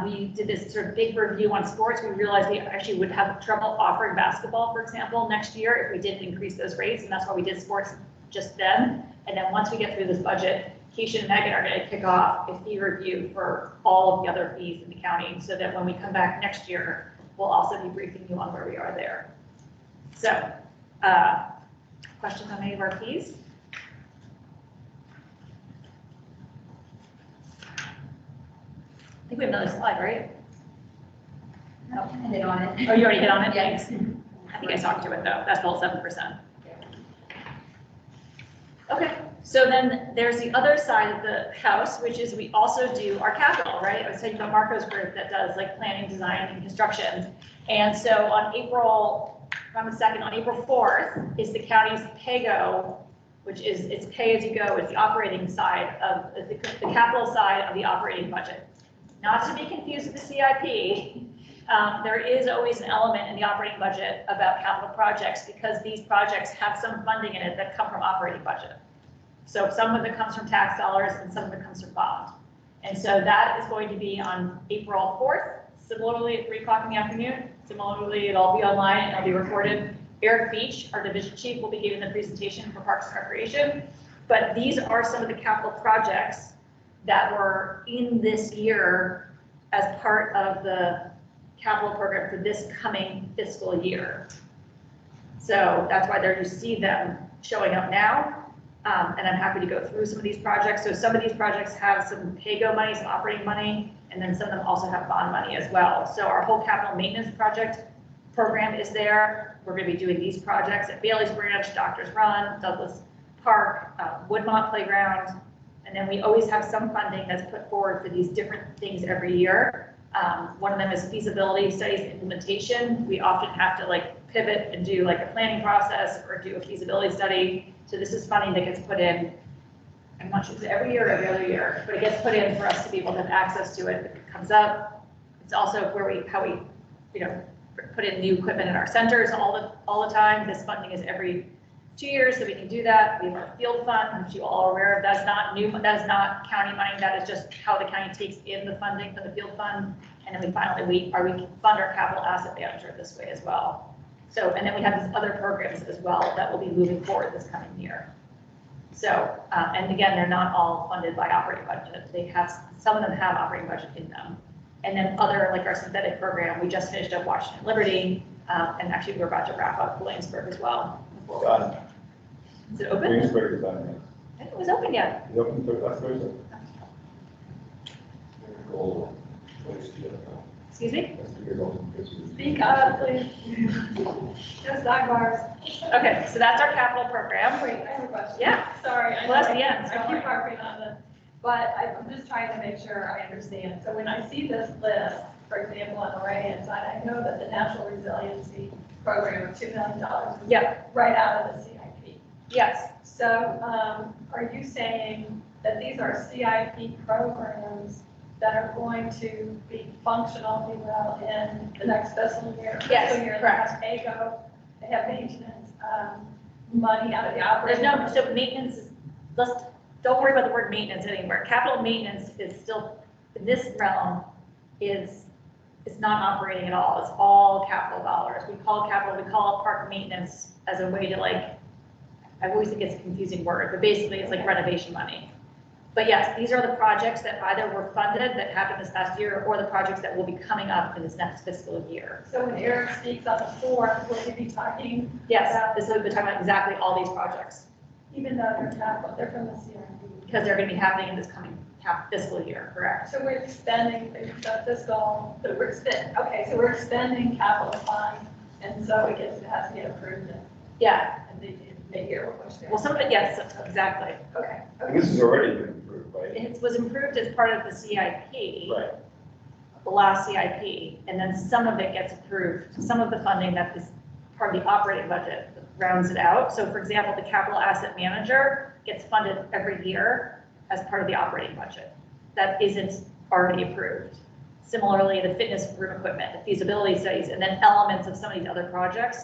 we did this sort of big review on sports. We realized we actually would have trouble offering basketball, for example, next year if we didn't increase those rates. And that's why we did sports just then. And then once we get through this budget, Keisha and Megan are going to kick off a fee review for all of the other fees in the county, so that when we come back next year, we'll also be briefing you on where we are there. So questions on any of our fees? think we have another slide, right? Hit on it. Oh, you already hit on it? Thanks. I think I talked to it though. That's the whole 7%. Okay, so then there's the other side of the house, which is we also do our capital, right? I was talking about Marco's group that does like planning, design, and construction. And so on April 4th is the county's PAYGO, which is it's pay as you go. It's the operating side of the capital side of the operating budget. Not to be confused with the CIP. There is always an element in the operating budget about capital projects because these projects have some funding in it that come from operating budget. So some of it comes from tax dollars and some of it comes from bond. And so that is going to be on April 4th, similarly at 3 o'clock in the afternoon. Similarly, it'll be online and it'll be recorded. Eric Beach, our division chief, will be giving the presentation for Parks and Recreation. But these are some of the capital projects that were in this year as part of the capital program for this coming fiscal year. So that's why there you see them showing up now. And I'm happy to go through some of these projects. So some of these projects have some PAYGO money, some operating money, and then some of them also have bond money as well. So our whole capital maintenance project program is there. We're going to be doing these projects at Bailey's Branch, Doctors Run, Douglas Park, Woodmont Playground. And then we always have some funding that's put forward for these different things every year. One of them is feasibility studies implementation. We often have to like pivot and do like a planning process or do a feasibility study. So this is funding that gets put in, I'm not sure if it's every year or every other year, but it gets put in for us to be able to have access to it if it comes up. It's also where how we, put in new equipment in our centers all the time. This funding is every 2 years, so we can do that. We have our field fund, which you all are aware of. That's not new, that is not county money. That is just how the county takes in the funding for the field fund. And then we finally, we fund our capital asset manager this way as well. So, and then we have these other programs as well that will be moving forward this coming year. So, and again, they're not all funded by operating budget. They have, some of them have operating budget in them. And then other, like our synthetic program, we just finished up Washington Liberty, and actually we're about to wrap up Williamsburg as well. Done. Is it open? Williamsburg is done, yes. I think it was open yet. It's open for last Thursday. Excuse me? That's the year old. Speak up, please. Just sidebars. Okay, so that's our capital program. Wait, I have a question. Yeah. Sorry. I Well, that's know the end. I keep harping on this, but I'm just trying to make sure I understand. So when I see this list, for example, on the right-hand side, I know that the National Resiliency Program of $2 million is Yep. right out of the CIP. Yes. So are you saying that these are CIP programs that are going to be functional, if you will, in the next fiscal year? Yes, Fiscal year, correct. They have PAYGO, they have maintenance, money out of the There's operating. no, so maintenance is, don't worry about the word maintenance anymore. Capital maintenance is still, in this realm, it's not operating at all. It's all capital dollars. We call it park maintenance as a way to I always think it's a confusing word, but basically it's like renovation money. But yes, these are the projects that either were funded that happened this past year or the projects that will be coming up in this next fiscal year. So when Eric speaks on the 4th, will he be talking? Yes, about- this is the time about exactly all these projects Even though they're capital, they're from the CIP. because they're going to be happening in this coming fiscal year, correct? So we're extending the fiscal, okay, so we're extending capital funds, and so it has to get approved Yeah, in the mid-year. well, some of it, yes, exactly. Okay. And this has already been approved, right? It was improved as part of the CIP. Right. The last CIP, and then some of it gets approved. Some of the funding that is part of the operating budget rounds it out. So for example, the capital asset manager gets funded every year as part of the operating budget. That isn't already approved. Similarly, the fitness room equipment, the feasibility studies, and then elements of some of these other projects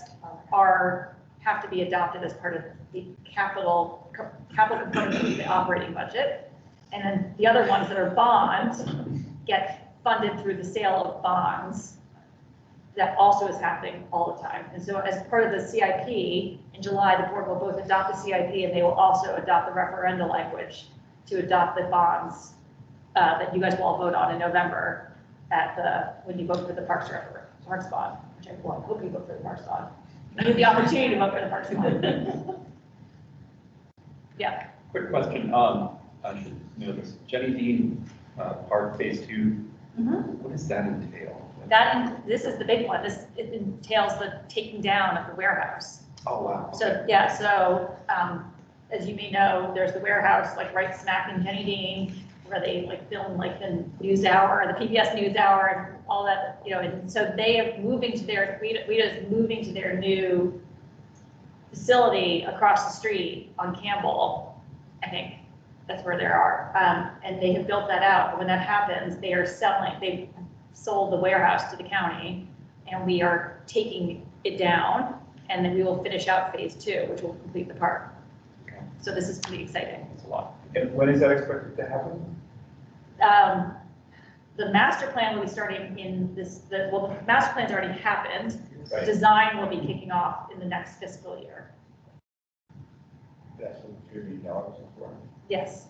have to be adopted as part of the capital component of the operating budget. And then the other ones that are bonds get funded through the sale of bonds. That also is happening all the time. And so as part of the CIP, in July, the board will both adopt the CIP and they will also adopt the referenda language to adopt the bonds that you guys will all vote on in November when you vote for the Parks bond, which I hope you vote for the Parks bond. You have the opportunity to vote for the Parks bond. Yeah. Quick question, I should know this, Jenny Dean, Park Phase 2, What does that entail? This is the big one. This it entails the taking down of the warehouse. Oh, wow. So, yeah, so, as you may know, there's the warehouse, like right smack in Kenny Dean, where they like film like the news hour, the PBS news hour, and all that, you know, and so they are moving to their, WIDA is moving to their new facility across the street on Campbell, I think. That's where they are. And they have built that out. But when that happens, they've sold the warehouse to the county, and we are taking it down, and then we will finish out phase 2, which will complete the park. So this is pretty exciting. It's a lot. And when is that expected to happen? The master plan will be starting in the master plan's already happened. Right. Design will be kicking off in the next fiscal year. That's what $3 million for. Yes.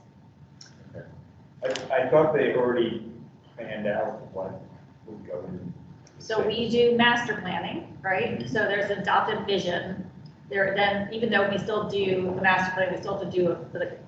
I thought they already planned out what would go in. So we do master planning, right? So there's adopted vision. Then, even though we still do the master plan, we still have to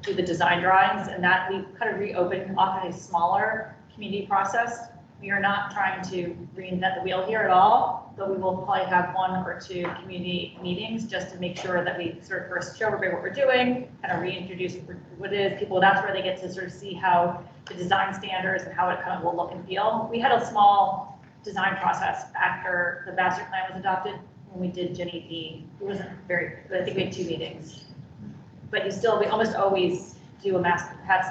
do the design drawings, and that we kind of reopen often a smaller community process. We are not trying to reinvent the wheel here at all, but we will probably have 1 or 2 community meetings just to make sure that we sort of first show everybody what we're doing, kind of reintroduce what it is. People, that's where they get to sort of see how the design standards and how it kind of will look and feel. We had a small design process after the master plan was adopted when we did Jenny D. It wasn't very, I think we had 2 meetings. But we almost always do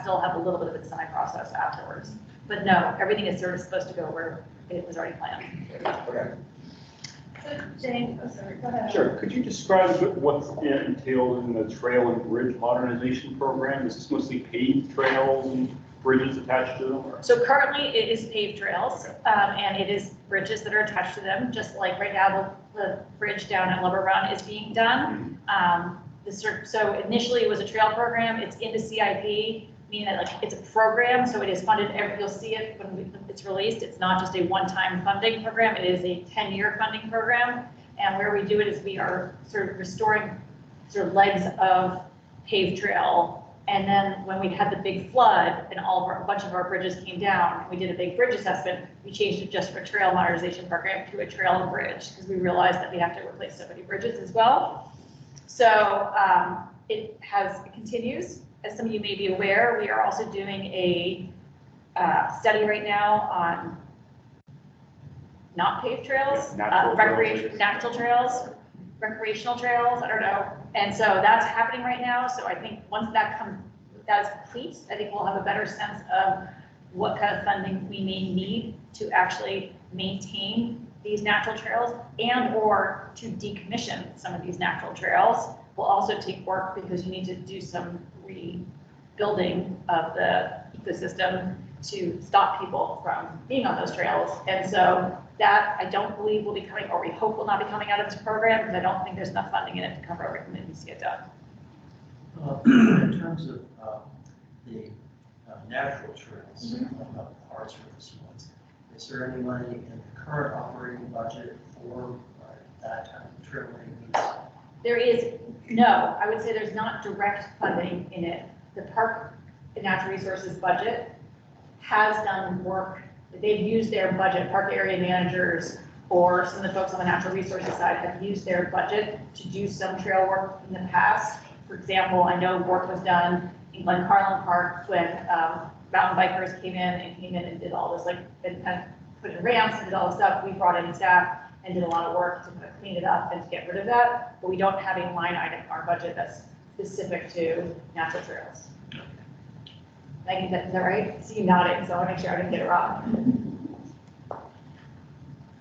still have a little bit of a design process afterwards. But no, everything is sort of supposed to go where it was already planned. Okay. So Jane, oh, sorry, go ahead. Sure. Could you describe what's entailed in the trail and bridge modernization program? Is this mostly paved trails and bridges attached to them? Or? So currently it is paved trails, and it is bridges that are attached to them, just like right now the bridge down at Lumber Run is being done. So initially it was a trail program. It's into CIP, meaning that like it's a program, so it is funded you'll see it when it's released. It's not just a one-time funding program. It is a 10-year funding program. And where we do it is we are sort of restoring sort of legs of paved trail. And then when we had the big flood and a bunch of our bridges came down, and we did a big bridge assessment, we changed it just for trail modernization program to a trail and bridge, because we realized that we have to replace so many bridges as well. So it continues. As some of you may be aware, we are also doing a study right now on not paved trails, natural trails, recreational trails, I don't know. And so that's happening right now. So I think once that is complete, I think we'll have a better sense of what kind of funding we may need to actually maintain these natural trails and or to decommission some of these natural trails. Will also take work because you need to do some rebuilding of the ecosystem to stop people from being on those trails. And so that I don't believe will be coming, or we hope will not be coming out of this program, because I don't think there's enough funding in it to cover everything that needs to get done. In terms of the natural trails, parts for this ones, is there any money in the current operating budget for that type of trail needs? There is, no, I would say there's not direct funding in it. The Park and Natural Resources budget has done work. They've used their budget, park area managers or some of the folks on the natural resources side have used their budget to do some trail work in the past. For example, I know work was done in Glen Carlin Park when mountain bikers came in and did all this, like, and kind of put in ramps and did all this stuff. We brought in staff and did a lot of work to kind of clean it up and to get rid of that. But we don't have a line item in our budget that's specific to natural trails. Maggie, is that right? See you nodding, so I want to make sure I didn't get it wrong.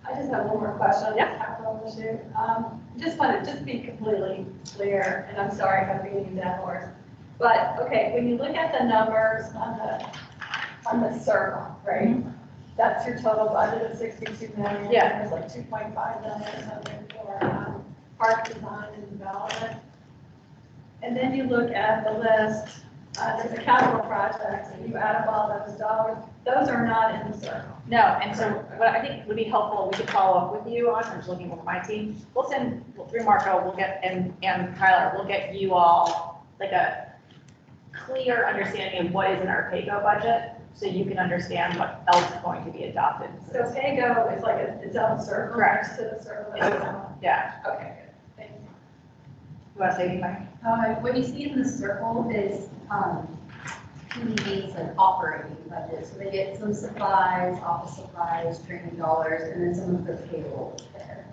I just have one more question on the Yeah. capital issue. Just want to just be completely clear, and I'm sorry if I'm beating that horse. But, okay, when you look at the numbers on the circle, right? That's your total budget of 62 million. Yeah. There's like 2.5 million or something for park design and development. And then you look at the list, there's a capital projects, and you add up all those dollars. Those are not in the circle. No, and so what I think would be helpful, we could follow up with you on, I'm just looking with my team. We'll send, through Marco, we'll get, and Tyler, we'll get you all like a clear understanding of what is in our PAYGO budget, so you can understand what else is going to be adopted. So PAYGO is like its own circle. Correct. Next to the circle. Yeah, Okay, good. Thank you. you want to say anything? What you see in the circle is, PDD's like operating budget, so they get some supplies, office supplies, training dollars, and then some of the payroll there.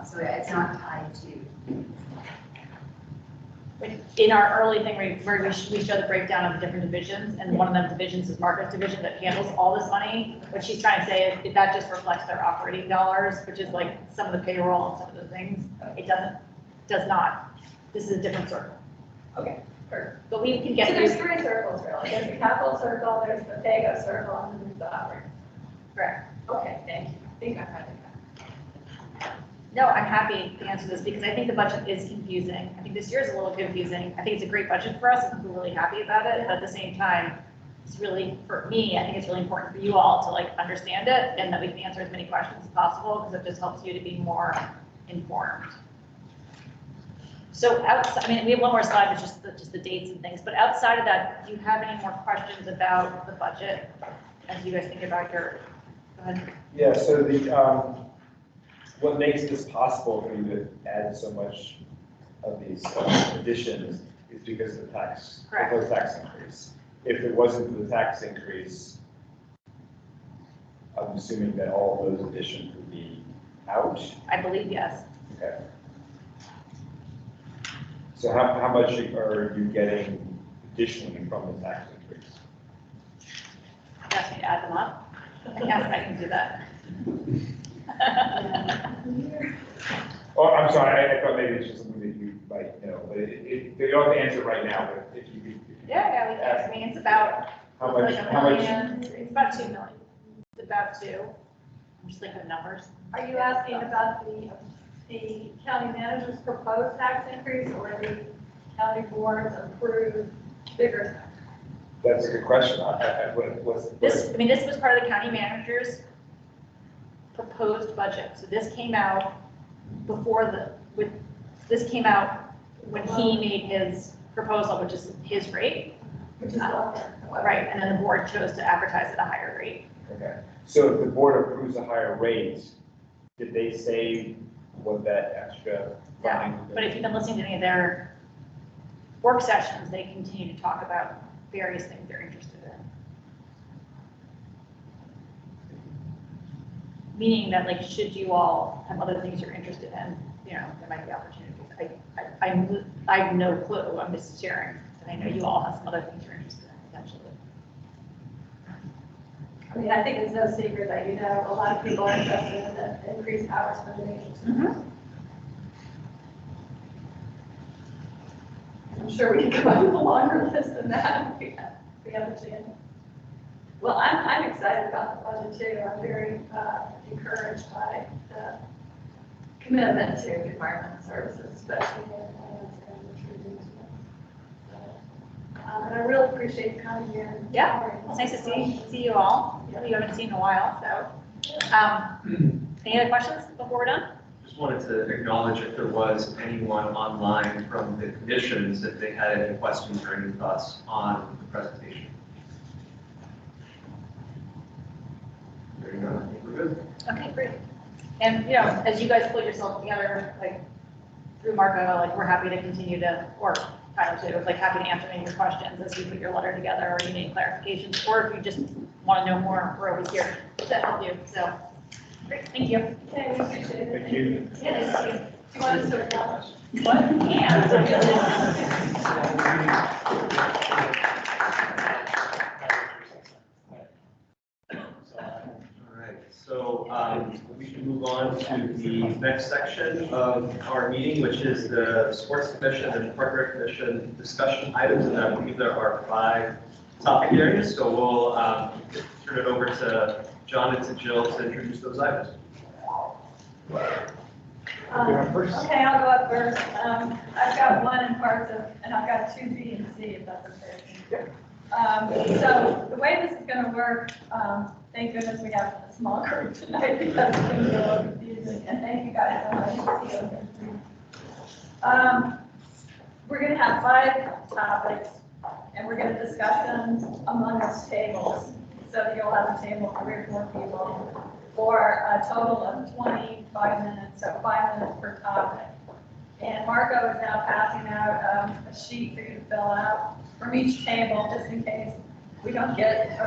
So yeah, it's not tied to. In our early thing, where we show the breakdown of the different divisions, and one of them divisions is Marcus division that handles all this money. What she's trying to say is that just reflects their operating dollars, which is like some of the payroll and some of the things. It does not. This is a different circle. Okay, perfect. But we can So get there's through. 3 circles really. There's the capital circle, there's the PAYGO circle, and then there's the operating. Correct. Okay, thank you. I think I had it. No, I'm happy to answer this because I think the budget is confusing. I think this year is a little confusing. I think it's a great budget for us. I think we're really happy about it. But at the same time, it's really, for me, I think it's really important for you all to like understand it and that we can answer as many questions as possible because it just helps you to be more informed. So outside, I mean, we have one more slide, which is just the dates and things. But outside of that, do you have any more questions about the budget as you guys think about your, go ahead. Yeah, so the, what makes this possible for you to add so much of these additions is because of the tax, Correct. proposed tax increase. If it wasn't for the tax increase, I'm assuming that all of those additions would be out. I believe yes. Okay. So how much are you getting additionally from the tax increase? You asked me to add them up. Yes, I can do that. Oh, I'm sorry, I thought maybe it's just something that you might know, but you don't have to answer right now, but if you could. Yeah, we can. I mean, it's about. How much, It's like how $1 much? million. It's about 2 million. It's about 2. I'm just thinking of numbers. Are you asking about the county manager's proposed tax increase or the county board's approved bigger tax? That's a good question. This, I mean, this was part of the county manager's proposed budget. So this came out before this came out when he made his proposal, which is his rate. Which is lower. Right, and then the board chose to advertise at a higher rate. Okay, so if the board approves a higher rate, did they say what that extra funding? But if you've been listening to any of their work sessions, they continue to talk about various things they're interested in. Meaning that, like, should you all have other things you're interested in, you know, there might be opportunities. I have no clue, I'm just sharing, and I know you all have some other things you're interested in potentially. I mean, I think it's no secret that, you know, a lot of people are interested in the increased hours for the nation. I'm sure we can come up with a longer list than that if we have a chance. Well, I'm excited about the budget too. I'm very encouraged by the commitment to environmental services, especially in finance and the treatment. And I really appreciate you coming here. Yeah, it's nice to see you all. You haven't seen in a while, so. Any other questions before we're done? Just wanted to acknowledge if there was anyone online from the commissions, if they had any questions or any thoughts on the presentation. There you go, I think we're good. Okay, great. And, you know, as you guys pull yourself together, like, through Marco, like, we're happy to continue to, or Tyler too, like, happy to answer any of your questions as you put your letter together, or you need clarifications, or if you just want to know more, we're always here to help you, so. Great, thank you. Okay, we appreciate it. Thank you. Yeah, thank you. Do you want us to acknowledge? What? Yeah. All right, so we can move on to the next section of our meeting, which is the Sports Commission and Park Rec Commission discussion items, and I believe there are 5 topic areas, so we'll turn it over to John and to Jill to introduce those items. Okay, I'll go up first. I've got 1 in parts of, and I've got 2 B and C, if that's okay. So the way this is going to work, thank goodness we have a small group tonight because it's going to be a little confusing, and thank you guys so much. We're going to have 5 topics, and we're gonna discuss them among us tables. So that you'll have a table for 3 or 4 people for a total of 25 minutes, so 5 minutes per topic. And Marco is now passing out a sheet for you to fill out from each table, just in case we don't get, for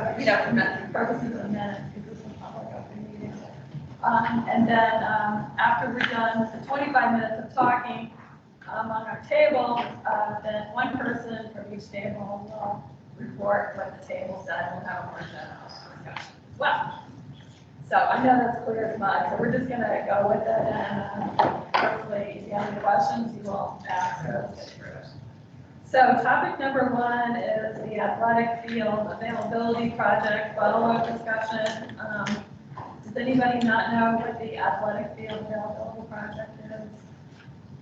purposes of minutes, because this is a public open meeting. And then after we're done the 25 minutes of talking among our table, then one person from each table will report what the table said. We'll have a more general discussion as well. So I know that's clear as mud, so we're just gonna go with it, and hopefully if you have any questions, you will ask us. So topic number 1 is the athletic field availability project follow-up discussion. Does anybody not know what the athletic field availability project is?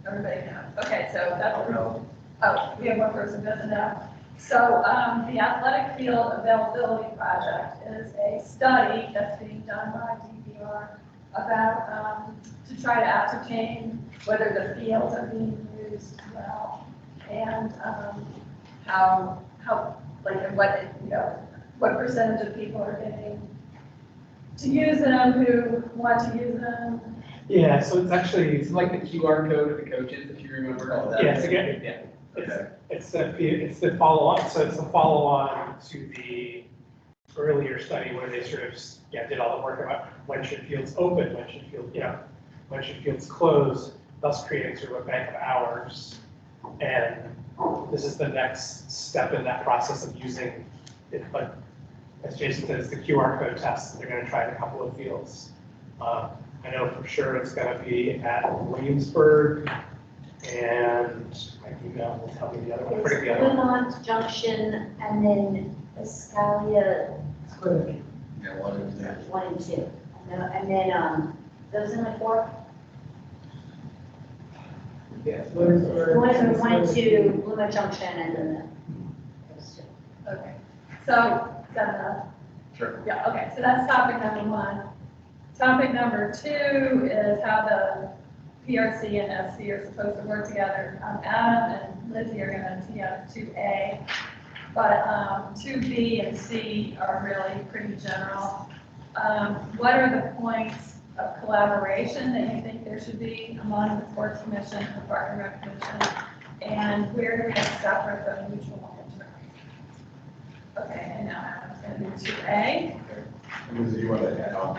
Everybody knows. Okay, so that's real. Oh, we have one person who doesn't know. So the athletic field availability project is a study that's being done by DPR about to try to ascertain whether the fields are being used well and how like what percentage of people are getting to use them, who want to use them. Yeah, so it's actually, it's like the QR code of the coaches, if you remember all that. Yeah, it's again, Yeah. it's the follow-on, so it's the follow-on to the earlier study where they sort of, did all the work about when should fields open, when should fields close, thus creating sort of a bank of hours. And this is the next step in that process of using it, but as Jason said, it's the QR code test. They're going to try it in a couple of fields. I know for sure it's going to be at Williamsburg, and my email will tell me the other one. I forget the other one. Vermont Junction and then Escalia. Yeah, 1 and 2. 1 and 2. And then, those are like 4? Yes. 1 and 2, Vermont Junction, and then those 2. Okay. So is that enough? Sure. Yeah. Okay. So that's topic number 1. Topic number 2 is how the PRC and SC are supposed to work together. Adam and Lizzie are going to tee up 2A, but 2B and C are really pretty general. What are the points of collaboration that you think there should be among the Sports Commission and the Park and Rec Commission, and where do we have separate but mutual interest? Okay, and now Adam's going to do 2A. And Lizzie, you want to add on?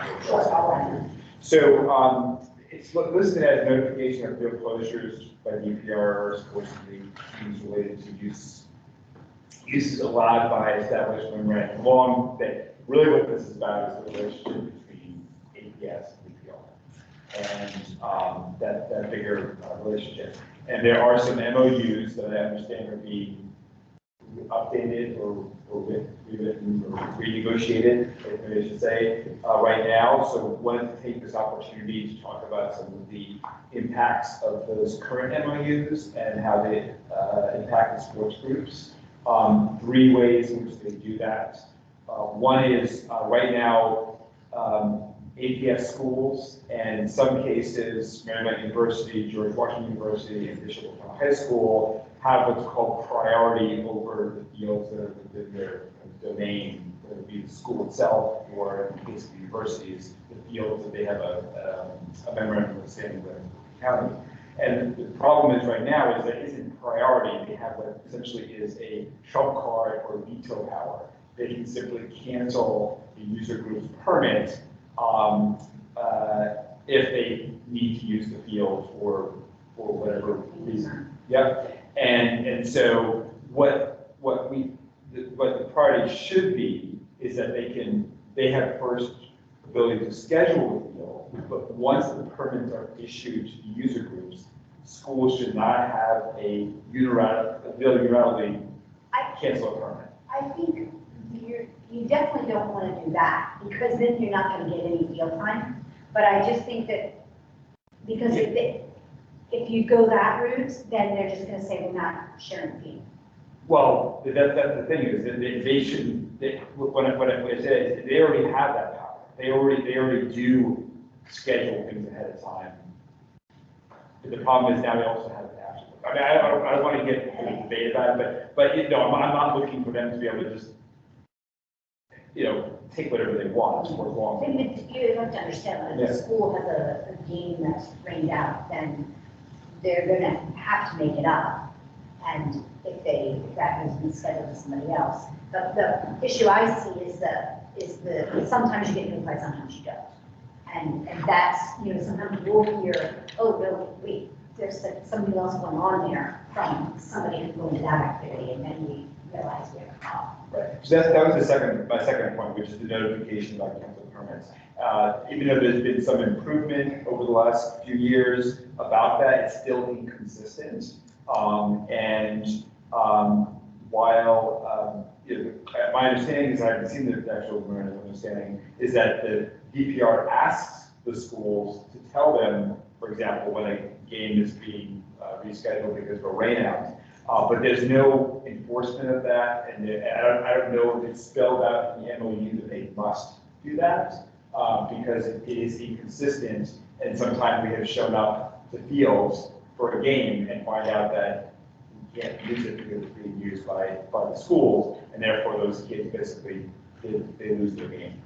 So it's listed as notification of field closures by DPR, which is related to uses allowed by established memorandum of law. That really what this is about is the relationship between APS and DPR, and that bigger relationship. And there are some MOUs that I understand are being updated or rewritten or renegotiated, I should say, right now. So wanted to take this opportunity to talk about some of the impacts of those current MOUs and how they impact the sports groups. 3 ways in which they do that. One is right now, APS schools, and in some cases, Marymount University, George Washington University, and Bishop O'Connell High School have what's called priority over the fields that are within their domain, whether it be the school itself or in the case of universities, the fields that they have a memorandum of understanding with the county. And the problem is right now is that it isn't priority. They have what essentially is a trump card or veto power. They can simply cancel the user group's permit if they need to use the field for whatever reason. Yep. And so what the priority should be is that they have first ability to schedule the field, but once the permits are issued to the user groups, schools should not have a unilaterally cancel a permit. I think you definitely don't want to do that, because then you're not going to get any field time. But I just think that, because if you go that route, then they're just going to say we're not sharing the field. Well, that's the thing is that they shouldn't. What I said is they already have that power. They already do schedule things ahead of time. But the problem is now they also have it after the I mean, I don't want to get into a debate about it, but, you know, I'm not looking for them to be able to just, you know, take whatever they want for as long. I think that you have to understand that if the school has a game that's rained out, then they're gonna have to make it up. And if that has been scheduled to somebody else. But the issue I see is sometimes you get notified, sometimes you don't. And that's, you know, sometimes we'll hear, oh, no, wait, there's something else going on there from somebody who's going to that activity, and then we realize we have a problem. Right, so that was my second point, which is the notification about cancel permits. Even though there's been some improvement over the last few years about that, it's still inconsistent. While you know, my understanding is, I haven't seen the actual understanding, is that the DPR asks the schools to tell them, for example, when a game is being rescheduled because of a rain out. But there's no enforcement of that, and I don't know if it's spelled out in the MOU that they must do that, because it is inconsistent, and sometimes we have shown up to fields for a game and find out that we can't use it because it's being used by the schools, and therefore those kids basically, they lose their game.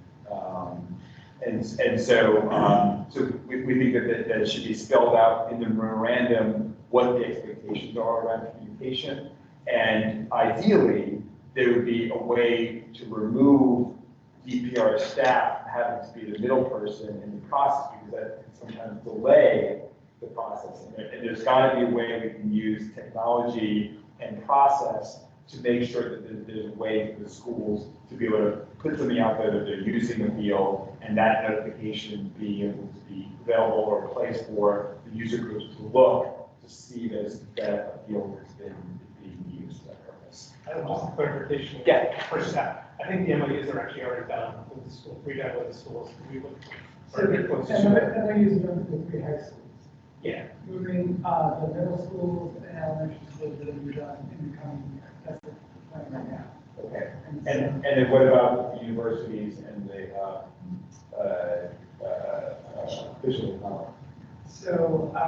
So we think that it should be spelled out in the memorandum what the expectations are around communication. And ideally, there would be a way to remove DPR staff having to be the middle person in the process, because that can sometimes delay the process. And there's got to be a way we can use technology and process to make sure that there's a way for the schools to be able to put something out there that they're using the field, and that notification being able to be available or a place for the user groups to look to see that a field has been being used for that purpose. I have just a clarification. Yeah. First step, I think the MOUs are actually already done with the school, redone with the schools. We would. So the MOUs are done for the three high schools. Yeah. Moving the middle schools and elementary schools will be done in the coming year. That's the plan right now. Okay. And then what about the universities and the official college? So I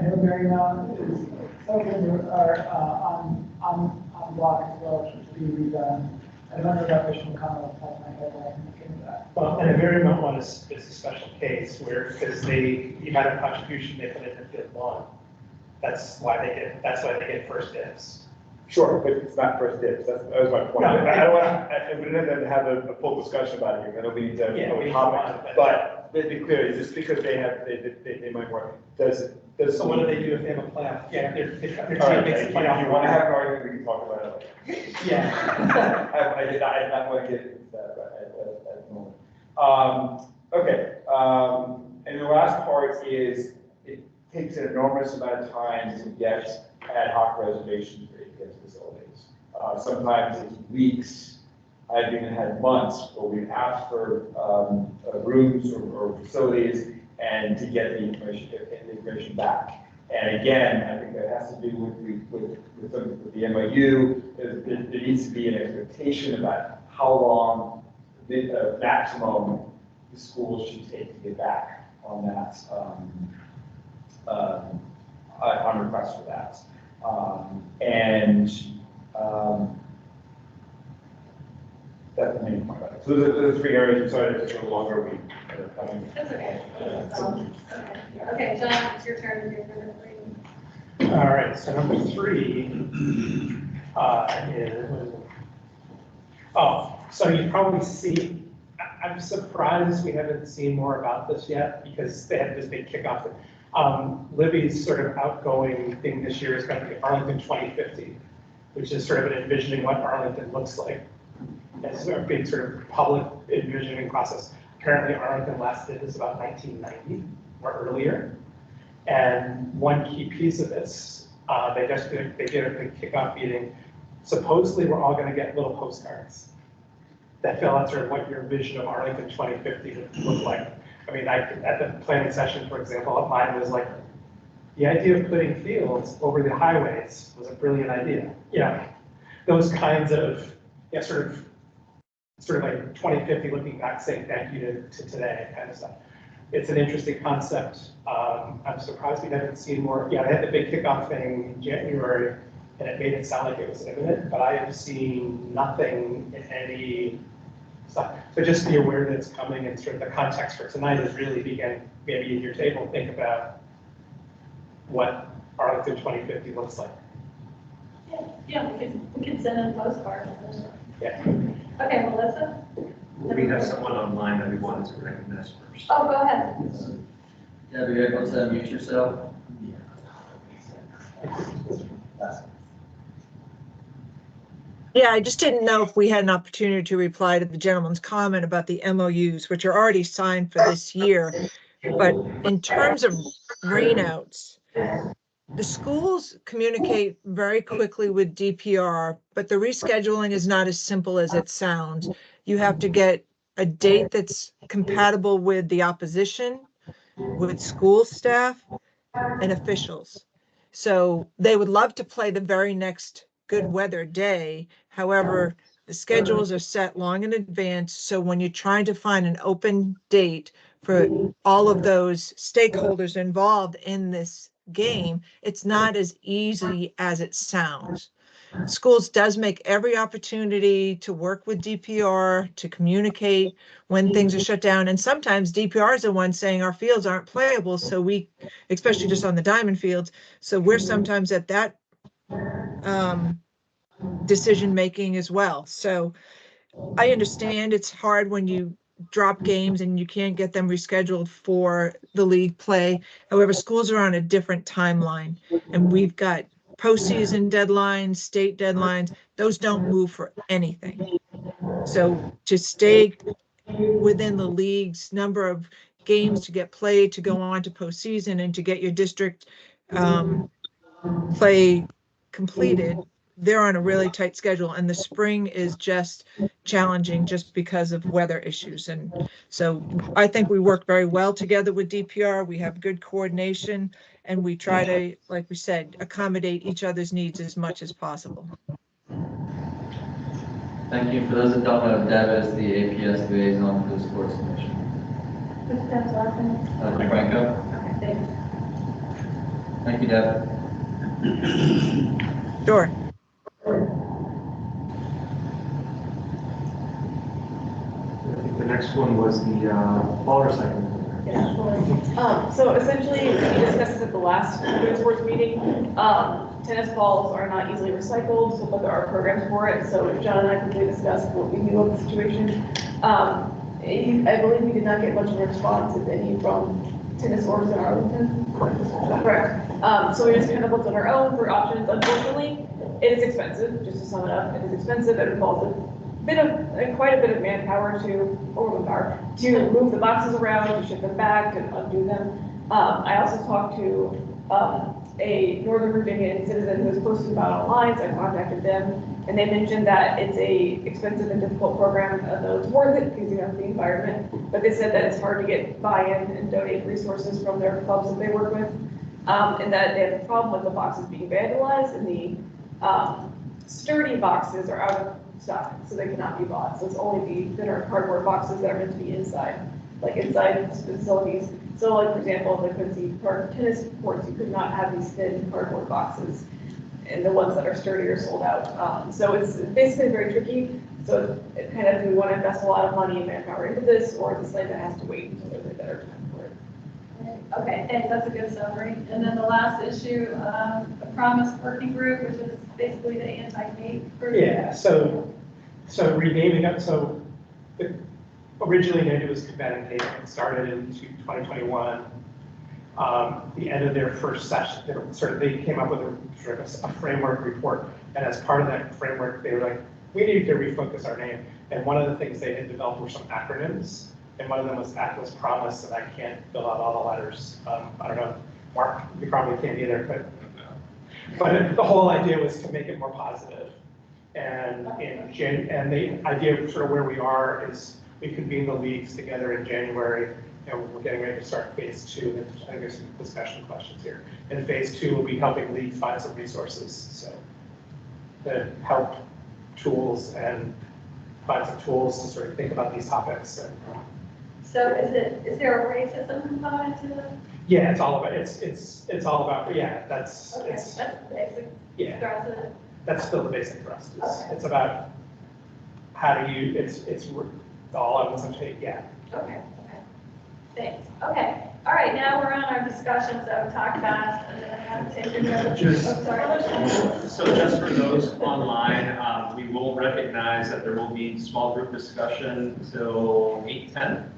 know Marymount is, some of them are on block as well, to be redone. I don't know about Mission McConnell off the top of my head, but I can look into that. Well, and a very remote one is a special case where, because the amount of contribution they put into field one, that's why they get first dibs. Sure, but it's not first dibs. That was my point. No, I don't want we didn't have to have a full discussion about it here. I know we need to have we a topic, need to- but let's be clear, just because they might work, does. So what do they do if they have a playoff? Yeah, their team All right, makes a if playoff. you want to have an argument, we can talk about it later. Yeah. I did not want to get into that at the moment. Okay, and the last part is, it takes an enormous amount of time to get ad hoc reservations for APS facilities. Sometimes it's weeks, I've even had months where we've asked for rooms or facilities and to get the information back. And again, I think that has to do with the MOU. There needs to be an expectation about how long the maximum the schools should take to get back on that, on request for that. That's the main point. So those are three areas. Sorry, it's a little longer. We That's okay. Okay, John, it's your turn to do number three. All right, so number three is, so you probably see, I'm surprised we haven't seen more about this yet, because they had this big kickoff. Libby's sort of outgoing thing this year is going to be Arlington 2050, which is sort of an envisioning what Arlington looks like. It's a big sort of public envisioning process. Apparently Arlington last did this about 1990 or earlier. And one key piece of this, they did a big kickoff meeting. Supposedly we're all going to get little postcards that fill out sort of what your vision of Arlington 2050 would look like. I mean, at the planning session, for example, mine was like, the idea of putting fields over the highways was a brilliant idea. You know, those kinds of, yeah, sort of like 2050 looking back, saying thank you to today kind of stuff. it's an interesting concept. I'm surprised we haven't seen more. Yeah, they had the big kickoff thing in January, and it made it sound like it was imminent, but I have seen nothing in any stuff. So just be aware that it's coming, and sort of the context for tonight is really begin, maybe at your table, think about what Arlington 2050 looks like. Yeah, we can send in a postcard. Yeah. Okay, Melissa? We have someone online that we wanted to recognize first. Oh, go ahead. Yeah, be able to unmute yourself. Yeah, I just didn't know if we had an opportunity to reply to the gentleman's comment about the MOUs, which are already signed for this year. But in terms of rainouts, the schools communicate very quickly with DPR, but the rescheduling is not as simple as it sounds. You have to get a date that's compatible with the opposition, with school staff and officials. So they would love to play the very next good weather day. However, the schedules are set long in advance. So when you're trying to find an open date for all of those stakeholders involved in this game, it's not as easy as it sounds. Schools does make every opportunity to work with DPR, to communicate when things are shut down. And sometimes DPR is the one saying our fields aren't playable. So we, especially just on the diamond fields. So we're sometimes at that decision making as well. So I understand it's hard when you drop games and you can't get them rescheduled for the league play. However, schools are on a different timeline, and we've got postseason deadlines, state deadlines. Those don't move for anything. So to stay within the league's number of games to get played, to go on to postseason, and to get your district play completed, they're on a really tight schedule, and the spring is just challenging just because of weather issues. And so I think we work very well together with DPR. We have good coordination, and we try to, like we said, accommodate each other's needs as much as possible. Thank you. For those that don't know, Deb is the APS liaison for the Sports Commission. What's Deb's last name? DeFranco. Okay, thanks. Thank you, Deb. Sure. I think the next one was the ball recycling. So essentially, we discussed this at the last women's sports meeting. Tennis balls are not easily recycled, so but there are programs for it. So John and I quickly discussed what we knew of the situation. I believe we did not get much of a response, if any, from tennis orgs in Arlington. Correct. So we just kind of looked on our own for options. Unfortunately, it is expensive. Just to sum it up, it is expensive. It involves quite a bit of manpower to move the boxes around, to ship them back, and undo them. I also talked to a Northern Virginia citizen who was posting about online, so I contacted them, and they mentioned that it's a expensive and difficult program, though it's worth it because you have the environment. But they said that it's hard to get buy-in and donate resources from their clubs that they work with, and that they have a problem with the boxes being vandalized, and the sturdy boxes are out of stock, so they cannot be bought. So it's only the thinner cardboard boxes that are meant to be inside, like inside facilities. So like, for example, the Quincy Park tennis courts, you could not have these thin cardboard boxes, and the ones that are sturdier sold out. So it's basically very tricky. So it kind of, do we want to invest a lot of money and manpower into this, or is this like that has to wait until there's a better time for it? Okay, thanks, that's a good summary. And then the last issue, the Promise Working Group, which is basically the anti-hate group. Yeah, so renaming it, so originally named it was Combating Hate, and started in 2021. The end of their first session, they came up with a framework report, and as part of that framework, they were like, we need to refocus our name. And one of the things they had developed were some acronyms, and one of them was Atlas Promise, and I can't fill out all the letters. I don't know, Mark, you probably can't either, but the whole idea was to make it more positive. And the idea of sort of where we are is we convene the leagues together in January, and we're getting ready to start phase 2. And I think there's some discussion questions here. And phase 2 will be helping leagues find some resources, so the help tools and find some tools to sort of think about these topics. And So is there a racism component to this? Yeah, it's all about, it's all about, yeah, that's, Okay, it's, that's the basic yeah, thrust of it. that's still the basic thrust. Okay. It's about how do you, it's all I was saying, yeah. Okay, okay. Thanks. Okay. All right, now we're on our discussion, so talk fast and then I have to take your notes. Just- Oh, sorry. So just for those online, we will recognize that there will be small group discussion till 8:10.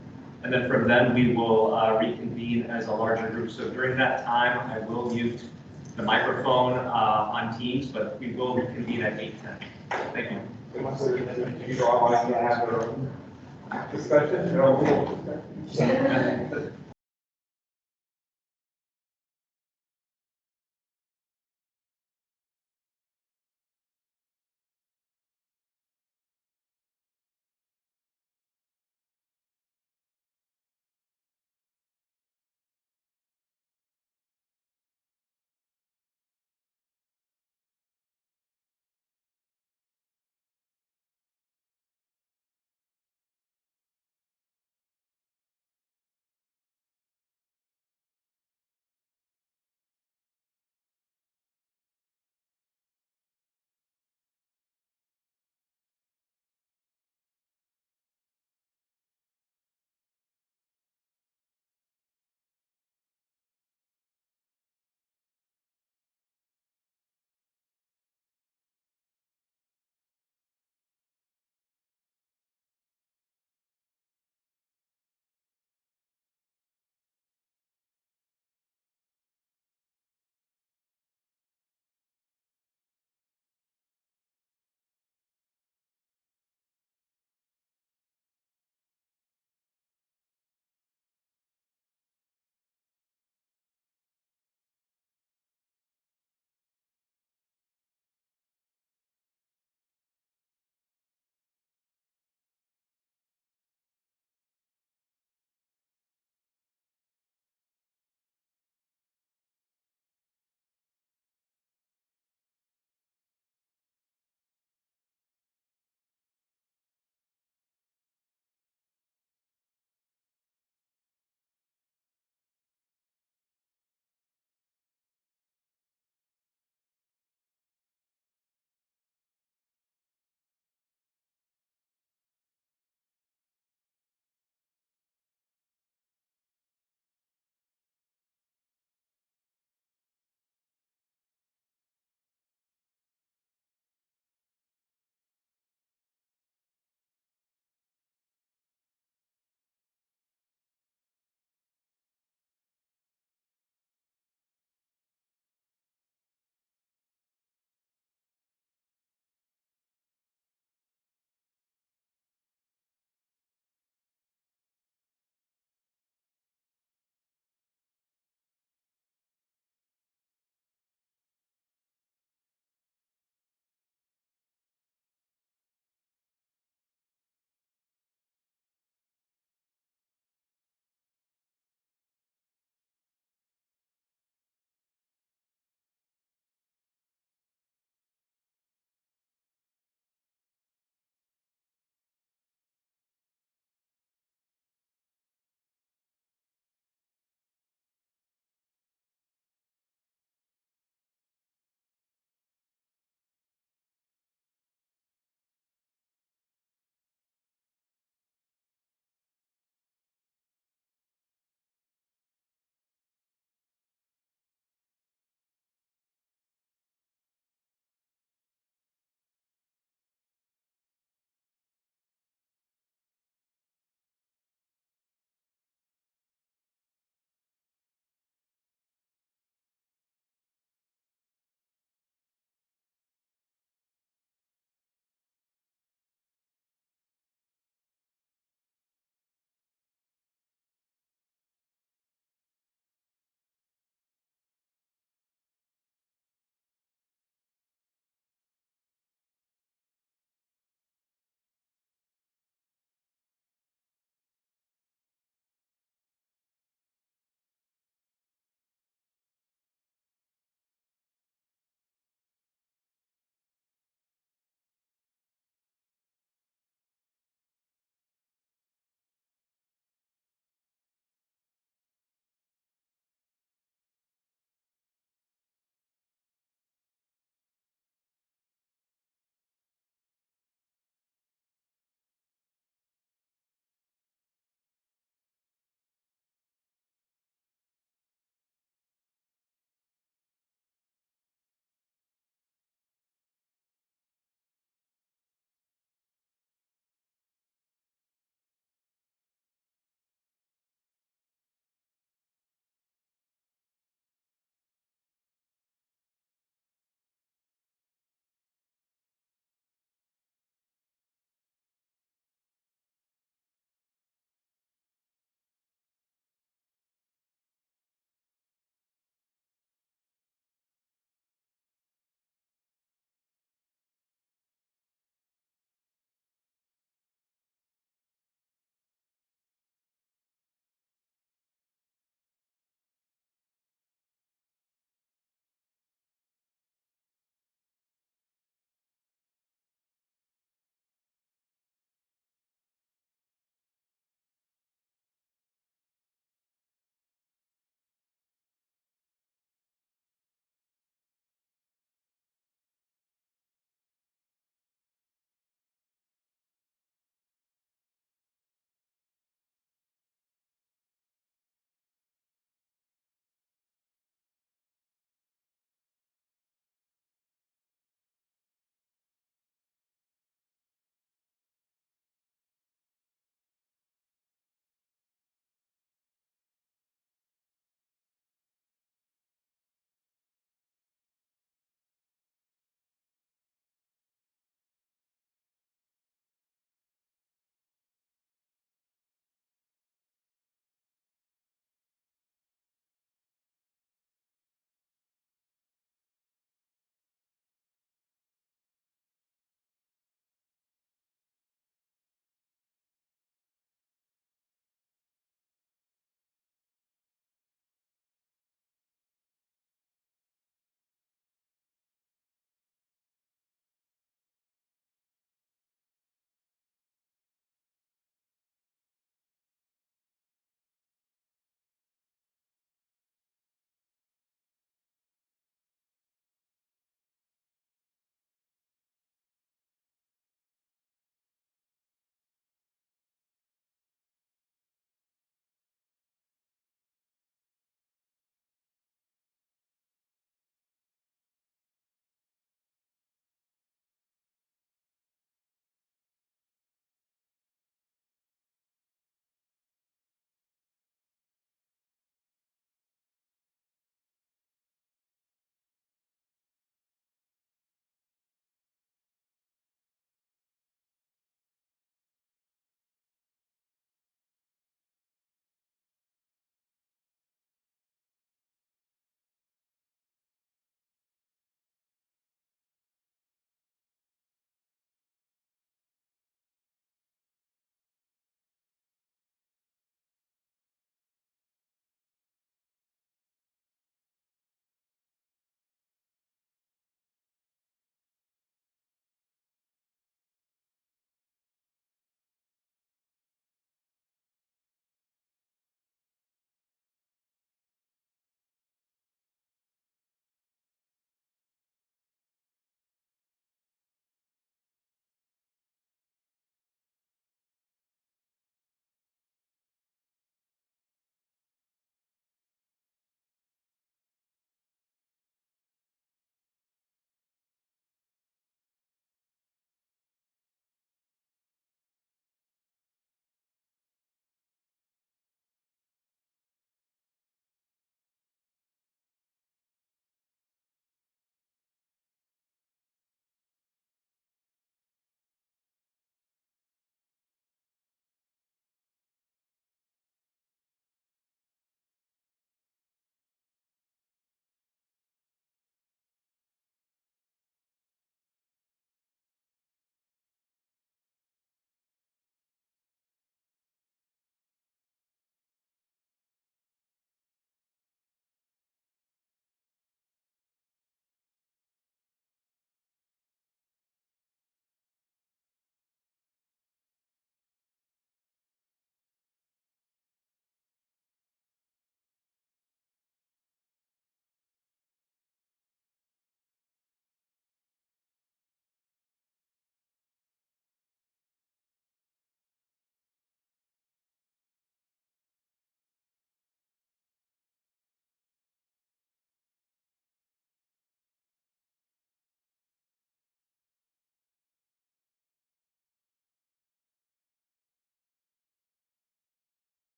And then from then, we will reconvene as a larger group. So during that time, I will mute the microphone on Teams, but we will reconvene at 8:10. Thank you. Once you go online, you have their own discussion,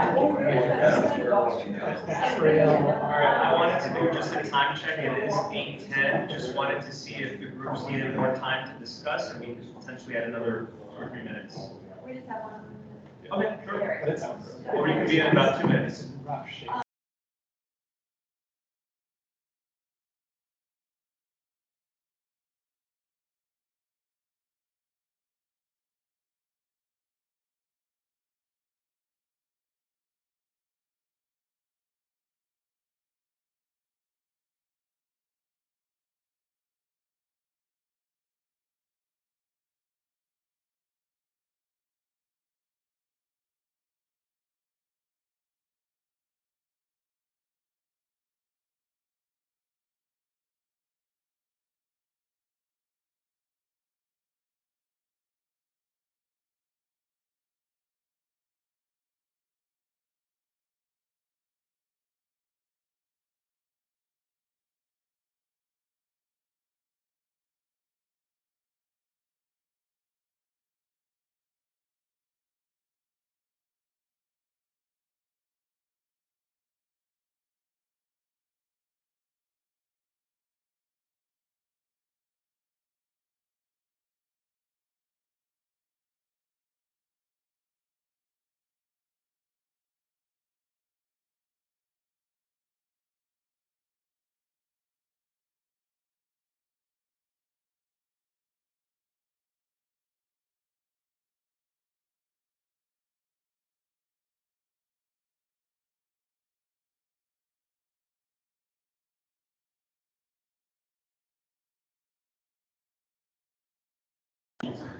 Yeah. All right, I wanted to do just a time check. It is 8:10. Just wanted to see if the groups needed more time to discuss, and we could potentially add another 2 or 3 minutes. We just have one. Okay, sure. That sounds good. Or we can be in about 2 minutes. Rush.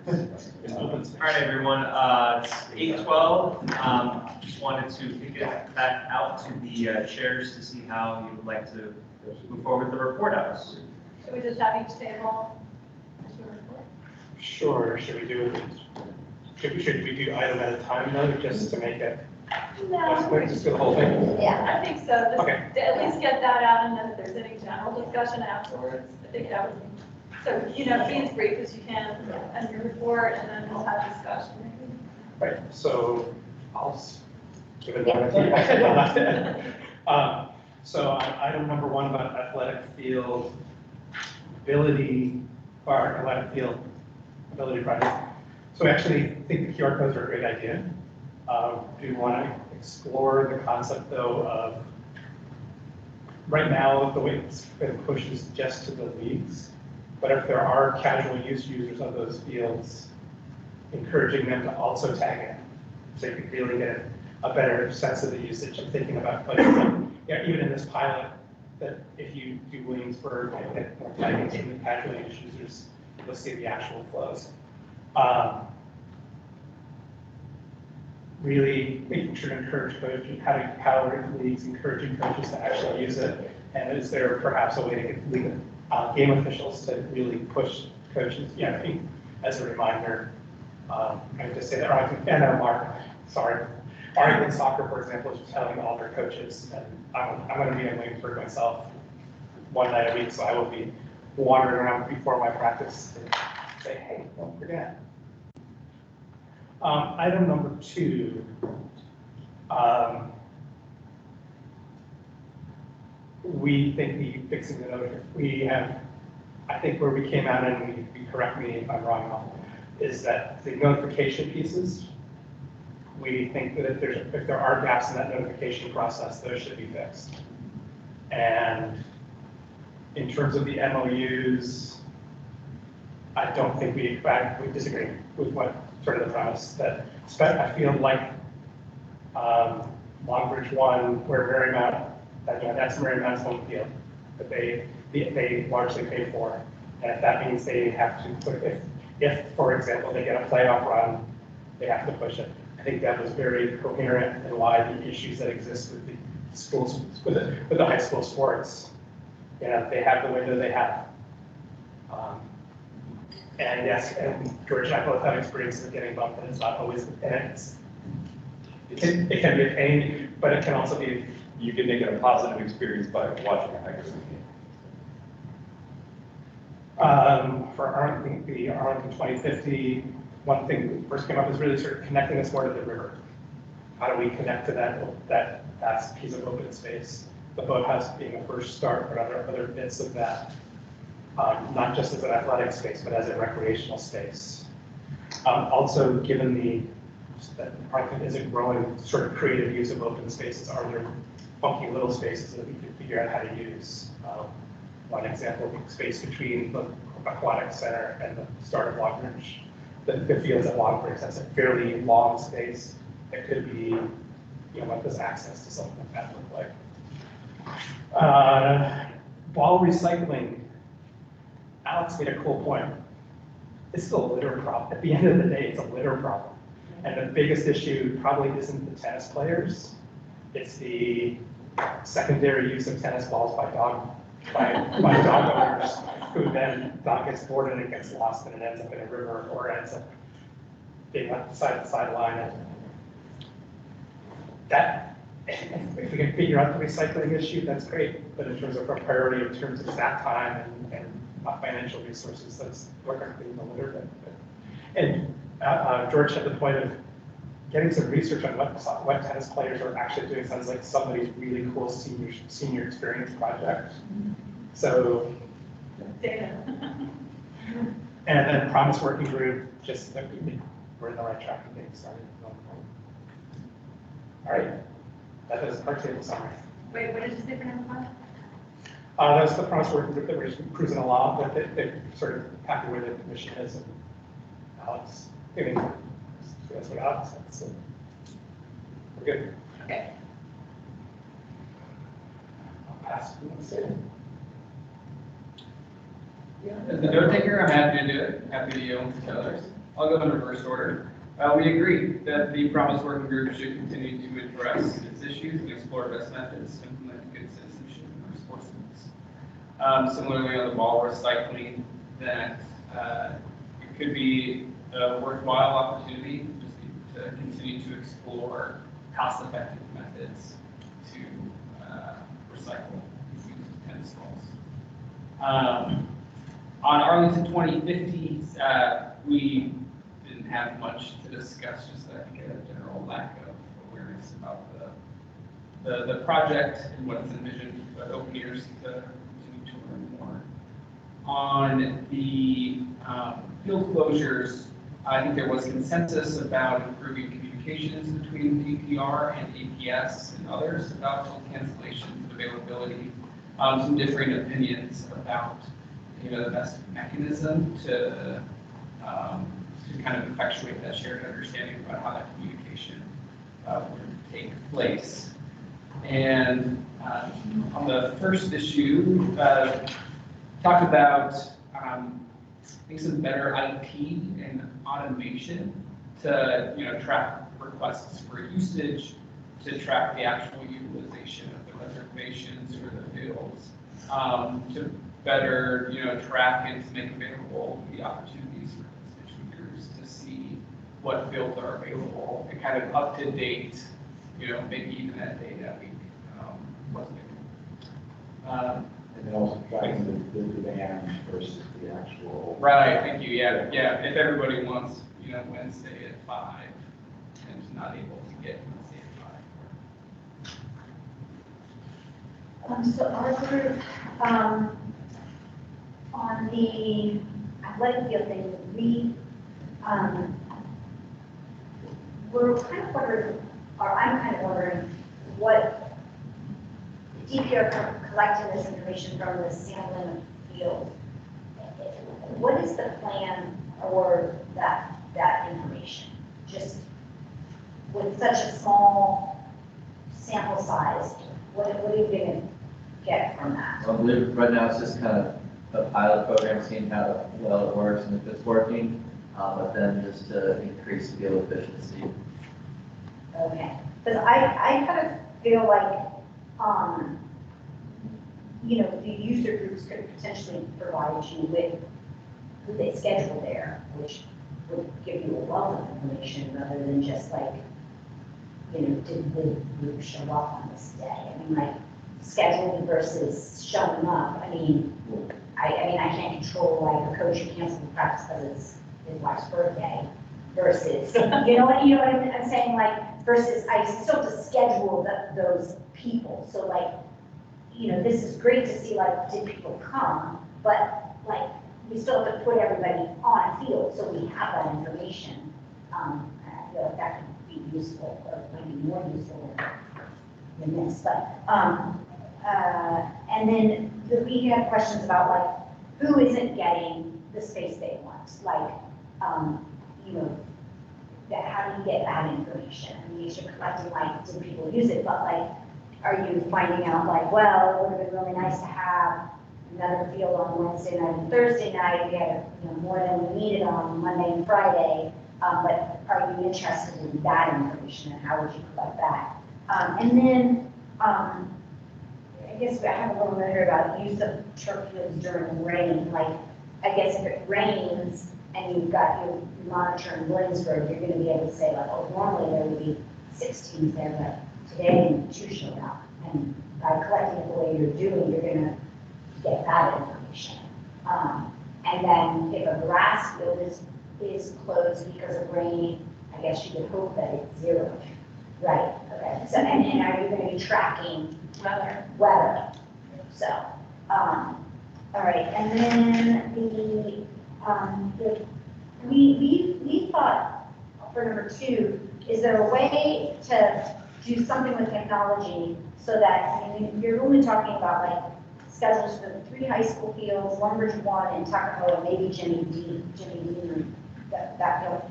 All right, everyone, it's 8:12. Just wanted to kick it back out to the chairs to see how you would like to move forward with the report outs. Should we just have each table? Sure, should we do do item at a time though, just to make it less quick, just do the whole thing? Yeah, I think so, just Okay. to at least get that out, and then if there's any general discussion afterwards, I think that would be, so, be as brief as you can, and your report, and then we'll have discussion. Right, so give it a minute. So item number one about athletic field ability, or athletic field ability project. So we actually think the QR codes are a great idea. Do you want to explore the concept though of, right now, the way it's been pushed is just to the leagues, but if there are casual use users of those fields, encouraging them to also tag in, so you could really get a better sense of the usage. I'm thinking about places like, even in this pilot, that if you do Williamsburg and get more tagging from the casual use users, you'll see the actual flows. Really making sure to encourage coaches, how to empower leagues, encouraging coaches to actually use it. And is there perhaps a way to get game officials to really push coaches? Yeah, I think as a reminder, I just say that, Arlington soccer, for example, is telling all their coaches, and I'm going to be in Williamsburg myself one night a week, so I will be wandering around before my practice to say, hey, don't forget. Item number two, we think the fixing the notification, I think where we came out, and you correct me if I'm wrong, is that the notification pieces, we think that if there are gaps in that notification process, those should be fixed. And in terms of the MOUs, I don't think we disagree with what sort of the premise that I feel like Longbridge 1, where Marymount, that's Marymount's home field that they largely pay for. And if that means they have to put, if for example, they get a playoff run, they have to push it. I think that was very coherent in why the issues that exist with the schools, with the high school sports, they have the window they have. And yes, and George and I both have experience of getting bumped, and it's not always, and it can be a pain, but it can also be. You can make it a positive experience by watching a Tigers game. For Arlington, the Arlington 2050, one thing that first came up is really sort of connecting us more to the river. how do we connect to that vast piece of open space? The boathouse being a first start, but other bits of that, not just as an athletic space, but as a recreational space. Also, given that Arlington is a growing sort of creative use of open spaces, are there funky little spaces that we can figure out how to use? One example, space between the aquatic center and the start of Long Ridge. The fields at Long Ridge, that's a fairly long space that could be, what does access to something like that look like? Ball recycling. Alex made a cool point. This is a litter problem. At the end of the day, it's a litter problem. And the biggest issue probably isn't the tennis players. It's the secondary use of tennis balls by dog owners, who then dog gets bored and it gets lost and it ends up in a river or ends up being left beside the sideline. And that, if we can figure out the recycling issue, that's great. But in terms of our priority, in terms of staff time and financial resources, that's we're going to clean the litter. And George had the point of getting some research on what tennis players are actually doing. Sounds like somebody's really cool senior experience project. So, and then Promise Working Group, just that we're in the right track of getting started. All right, that is our table summary. Wait, what did you say for number 5? That was the Promise Working Group that we're just cruising along with. They're sort of happy where the commission is, and Alex, that's what Alex said, so we're good. Okay. I'll pass. As the note taker, I'm happy to do it, happy to yield to others. I'll go in reverse order. We agree that the Promise Working Group should continue to address its issues and explore best methods to implement good citizenship in our sports leagues. Similarly, on the ball recycling, that it could be a worthwhile opportunity to continue to explore cost-effective methods to recycle used tennis balls. On Arlington 2050, we didn't have much to discuss, just I think a general lack of awareness about the project and what it's envisioned, but open ears to continue to learn more. On the field closures, I think there was consensus about improving communications between DPR and APS and others about field cancellations, availability, some differing opinions about the best mechanism to kind of effectuate that shared understanding about how that communication would take place. And on the first issue, talk about I think some better IT and automation to track requests for usage, to track the actual utilization of the reservations or the fields, to better track and to make available the opportunities for constituents to see what fields are available and kind of up to date, maybe even that data week wasn't available. And then also tracking the demand versus the actual. Right, thank you. Yeah. If everybody wants, Wednesday at 5 and is not able to get Wednesday at 5. So our group, on the athletic field thing, we're kind of wondering, or I'm kind of wondering, what DPR collecting this information from the sampling of field. What is the plan for that information? Just with such a small sample size, what are you going to get from that? Well, I believe right now it's just kind of a pilot program, seeing how well it works and if it's working, but then just to increase field efficiency. Okay, because I kind of feel like, the user groups could potentially provide you with a schedule there, which would give you a wealth of information rather than just like, did the group show up on this day? I mean, like, scheduled versus showing up. I mean, I can't control like a coach who canceled practice because it's his wife's birthday versus, you know what I'm saying? Like, versus I still have to schedule those people. So like, you know, this is great to see like, did people come? But like, we still have to put everybody on a field so we have that information. I feel like that could be useful or maybe more useful than this. But, and then we had questions about like, who isn't getting the space they want? Like, you know, that how do you get that information? I mean, you're collecting like, did people use it? But like, are you finding out like, well, it would have been really nice to have another field on Wednesday night and Thursday night. We had, you know, more than we needed on Monday and Friday. But are you interested in that information and how would you collect that? And then, I guess I have a little bit here about use of turf fields during rain. Like, I guess if it rains and you've got your monitor in Williamsburg, you're going to be able to say like, oh, normally there would be 6 teams there, but today 2 showed up. And by collecting it the way you're doing, you're going to get that information. And then if a grass field is closed because of rain, I guess you would hope that it's 0. Right, okay. So, and are you going to be tracking weather? So, all right, and then we thought for number 2, is there a way to do something with technology so that, I mean, you're only talking about like schedules for the 3 high school fields, Lumbridge 1 and Tuckahoe, and maybe Jimmy Dean, that field.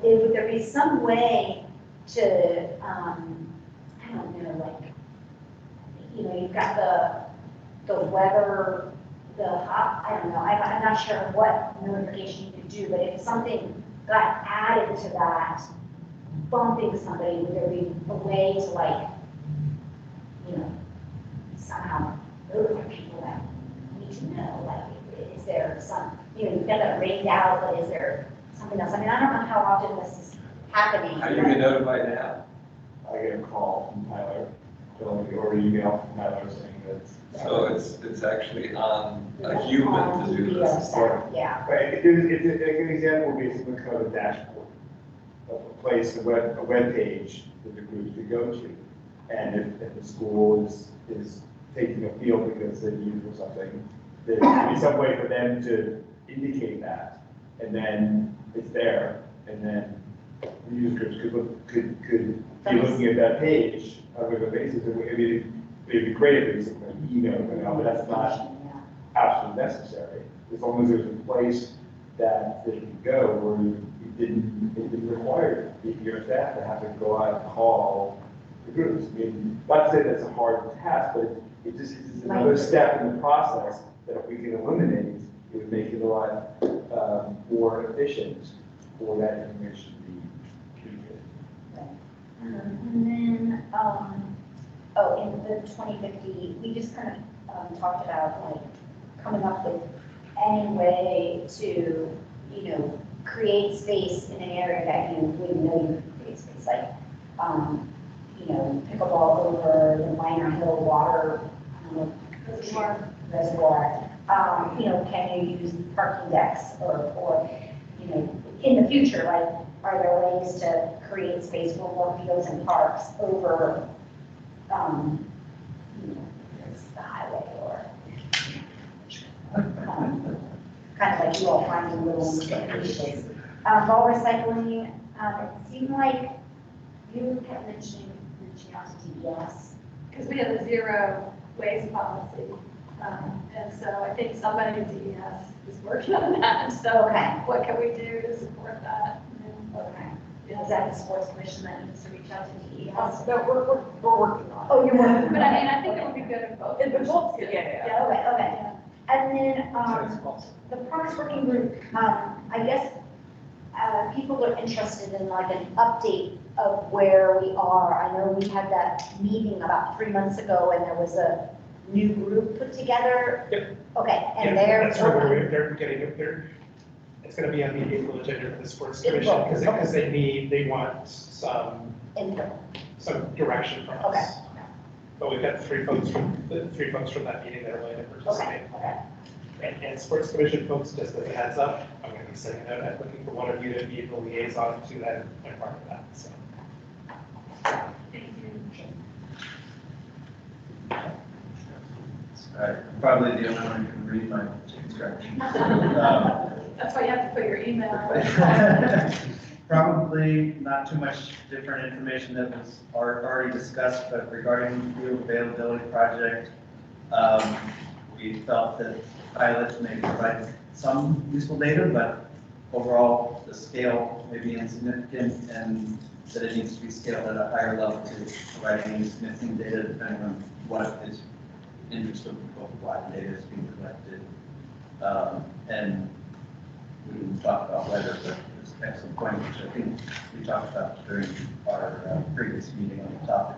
Would there be some way to, I don't know, like, you know, you've got the weather, I don't know, I'm not sure what notification you could do, but if something got added to that, bumping somebody, would there be a way to like, you know, somehow notify people that need to know, like, is there some, you know, you've got that rained out, but is there something else? I mean, I don't know how often this is happening. How do you get notified now? I get a call from Tyler, or email from Tyler saying that. So it's actually on a human to do this. Yeah. Right, it's an example basically kind of a dashboard, a place, a web page for the group to go to. And if the school is taking a field because they need it or something, there should be some way for them to indicate that. And then it's there, and then the user groups could be looking at that page on a regular basis. I mean, it'd be great if it was an email, but that's not absolutely necessary. As long as there's a place that they can go where it didn't require your staff to have to go out and call the groups. I mean, not to say that's a hard task, but it just is another step in the process that if we can eliminate, it would make it a lot more efficient for that information to be communicated. And then, in the 2050, we just kind of talked about like coming up with any way to, you know, create space in an area that you wouldn't know you could create space, like, you know, pickleball over the Minor Hill water reservoir. You know, can you use parking decks or, you know, in the future, like, are there ways to create space for more fields and parks over, you know, the highway or kind of like you all finding little niches. Ball recycling, it seemed like you kept mentioning reaching out to DES. Because we have a 0 waste policy. And so I think somebody at DES is working on that. So what can we do to support that? Okay. Is that the sports commission that needs to reach out to DES? No, we're working on it. Oh, you're working on it. But I mean, I think it would be good if both. If both, yeah. Okay. And then, the Parks Working Group, I guess, people are interested in like an update of where we are. I know we had that meeting about 3 months ago and there was a new group put together. Yep. Okay, and Yeah, that's where they're getting it. It's going to be on the April agenda for the sports commission because they want some direction from us. Okay. But we've got three folks from that meeting that are willing to participate. Okay. And sports commission folks, just as a heads up, I'm going to be sending out, I'm looking for one of you to be the liaison to that and part of that. So. Thank you. All right, I'm probably the only one who can read my instructions. That's why you have to put your email. Probably not too much different information that was already discussed, but regarding the field availability project, we felt that pilots may provide some useful data, but overall, the scale may be insignificant and that it needs to be scaled at a higher level to provide any significant data depending on what is interest of why the data is being collected. And we can talk about whether, but it's an excellent point, which I think we talked about during our previous meeting on the topic.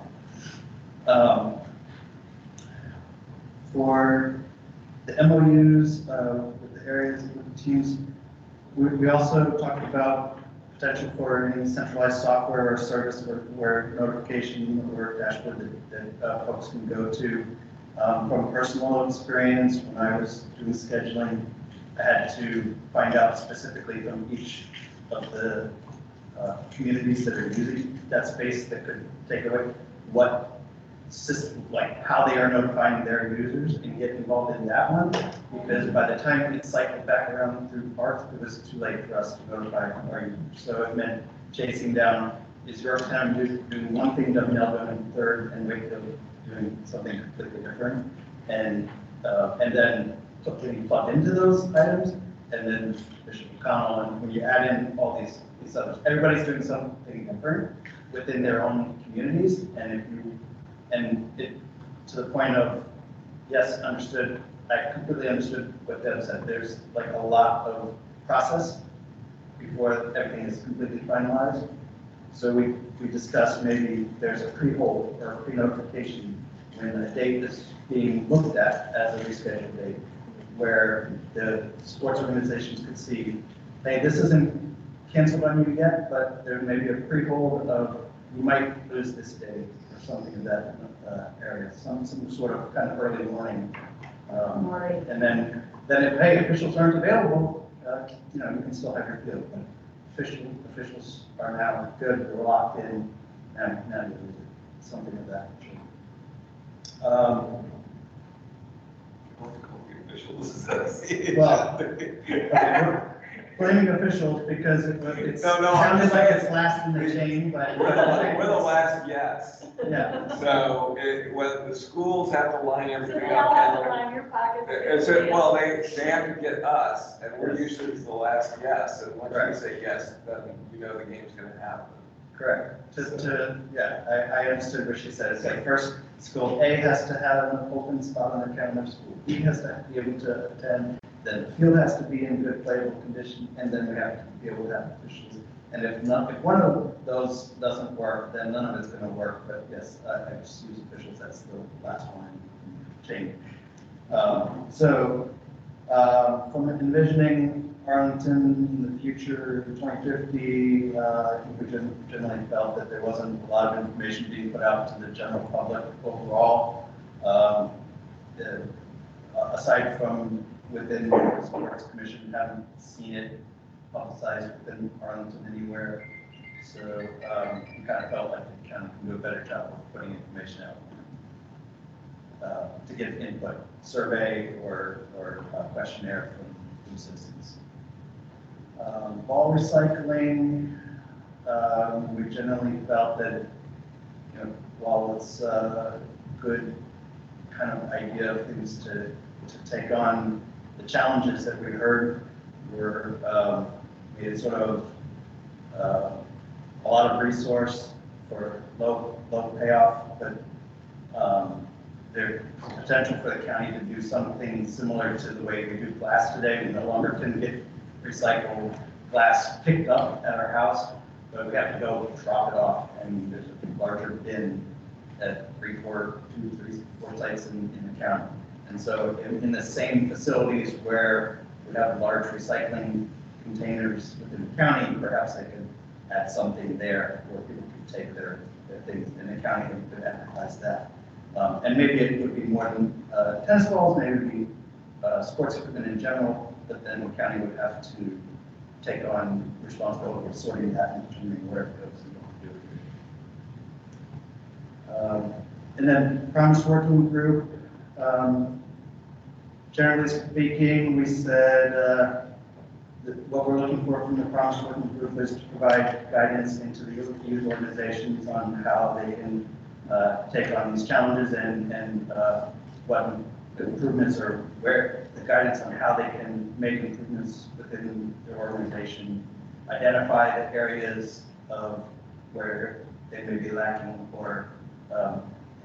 For the MOUs with the areas, with the teams, we also talked about potential for any centralized software or service where notification or dashboard that folks can go to. From personal experience, when I was doing scheduling, I had to find out specifically from each of the communities that are using that space that could take away what system, like how they are notifying their users and get involved in that one. Because by the time it cycled back around through parts, it was too late for us to notify our users. So it meant chasing down, is your town doing one thing, dovetail doing third, and Wakefield doing something completely different. And then something plugged into those items, and then Bishop O'Connell, and when you add in all these others, everybody's doing something different within their own communities, and it to the point of, yes, understood, I completely understood what Deb said. There's like a lot of process before everything is completely finalized. So we discussed maybe there's a pre-hold or a pre-notification when a date is being looked at as a rescheduled date, where the sports organizations could see, hey, this isn't canceled on you yet, but there may be a pre-hold of, you might lose this day or something in that area, some sort of kind of early warning. And then if, hey, officials aren't available, you can still have your field. But officials are now good, they're locked in, and now you lose it, something of that nature. Well, okay, we're blaming officials because it's sounded like it's last in the chain, but we're the last yes. Yeah. So when the schools have to line everything They all have to up, line your pockets. well, they have to get us, and we're usually the last yes. And once you say yes, then you know the game's going to happen. Correct. I understood what she said. It's like first, school A has to have an open spot on their calendar, school B has to be able to attend, then the field has to be in good playable condition, and then we have to be able to have officials. And if one of those doesn't work, then none of it's going to work. But yes, I just use officials. That's the last one chain. From envisioning Arlington in the future, 2050, we generally felt that there wasn't a lot of information being put out to the general public overall. Aside from within the Sports Commission, haven't seen it publicized within Arlington anywhere. So we kind of felt like we kind of can do a better job of putting information out to get input, survey or questionnaire from citizens. Ball recycling, we generally felt that, while it's a good kind of idea of things to take on, the challenges that we heard were we had sort of a lot of resource for low payoff, but there's potential for the county to do something similar to the way we do glass today. We no longer can get recycled glass picked up at our house, but we have to go drop it off, and there's a larger bin at 2, 3, 4 sites in the county. And so in the same facilities where we have large recycling containers within the county, perhaps they could add something there where people could take their things in the county and could advertise that. And maybe it would be more than tennis balls, maybe it would be sports equipment in general, but then the county would have to take on responsibility of sorting that and determining where it goes and what to do And then Promise Working Group, generally speaking, we said that what we're looking for from the Promise Working Group is to provide guidance into the youth organizations on how they can take on these challenges and what improvements or where the guidance on how they can make improvements within their organization, identify the areas of where they may be lacking or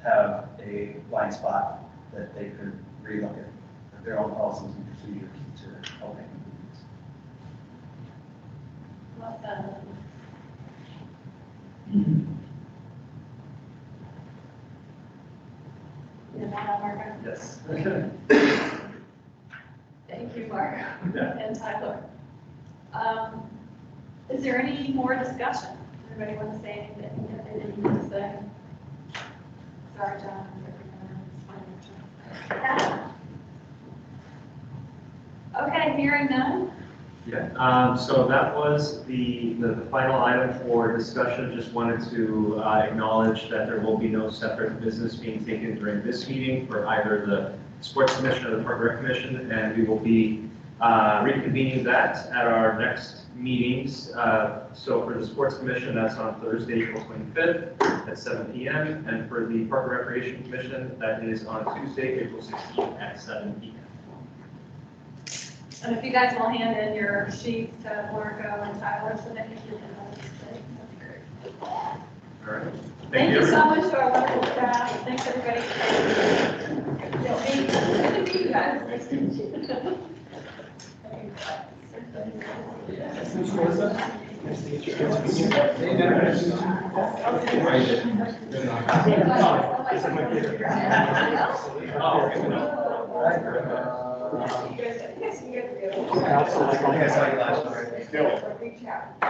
have a blind spot that they could relook at their own policies and procedures to help make improvements. Well done. You know that, Margaret? Yes. Thank you, Mark Yeah. and Tyler. Is there any more discussion? Anybody want to say anything that they didn't want to say? Sorry, John. Okay, hearing none. Yeah, so that was the final item for discussion. Just wanted to acknowledge that there will be no separate business being taken during this meeting for either the Sports Commission or the Park and Rec Commission, and we will be reconvening that at our next meetings. So for the Sports Commission, that's on Thursday, April 25th at 7 p.m. And for the Park and Recreation Commission, that is on Tuesday, April 16th at 7 p.m. And if you guys will hand in your sheets to Marco and Tyler so that you can know this thing, that'd be great. All right. Thank you so much to our wonderful staff. Thanks, everybody. Good to meet you guys. Nice to meet you. Nice to meet you. I think I saw you last night.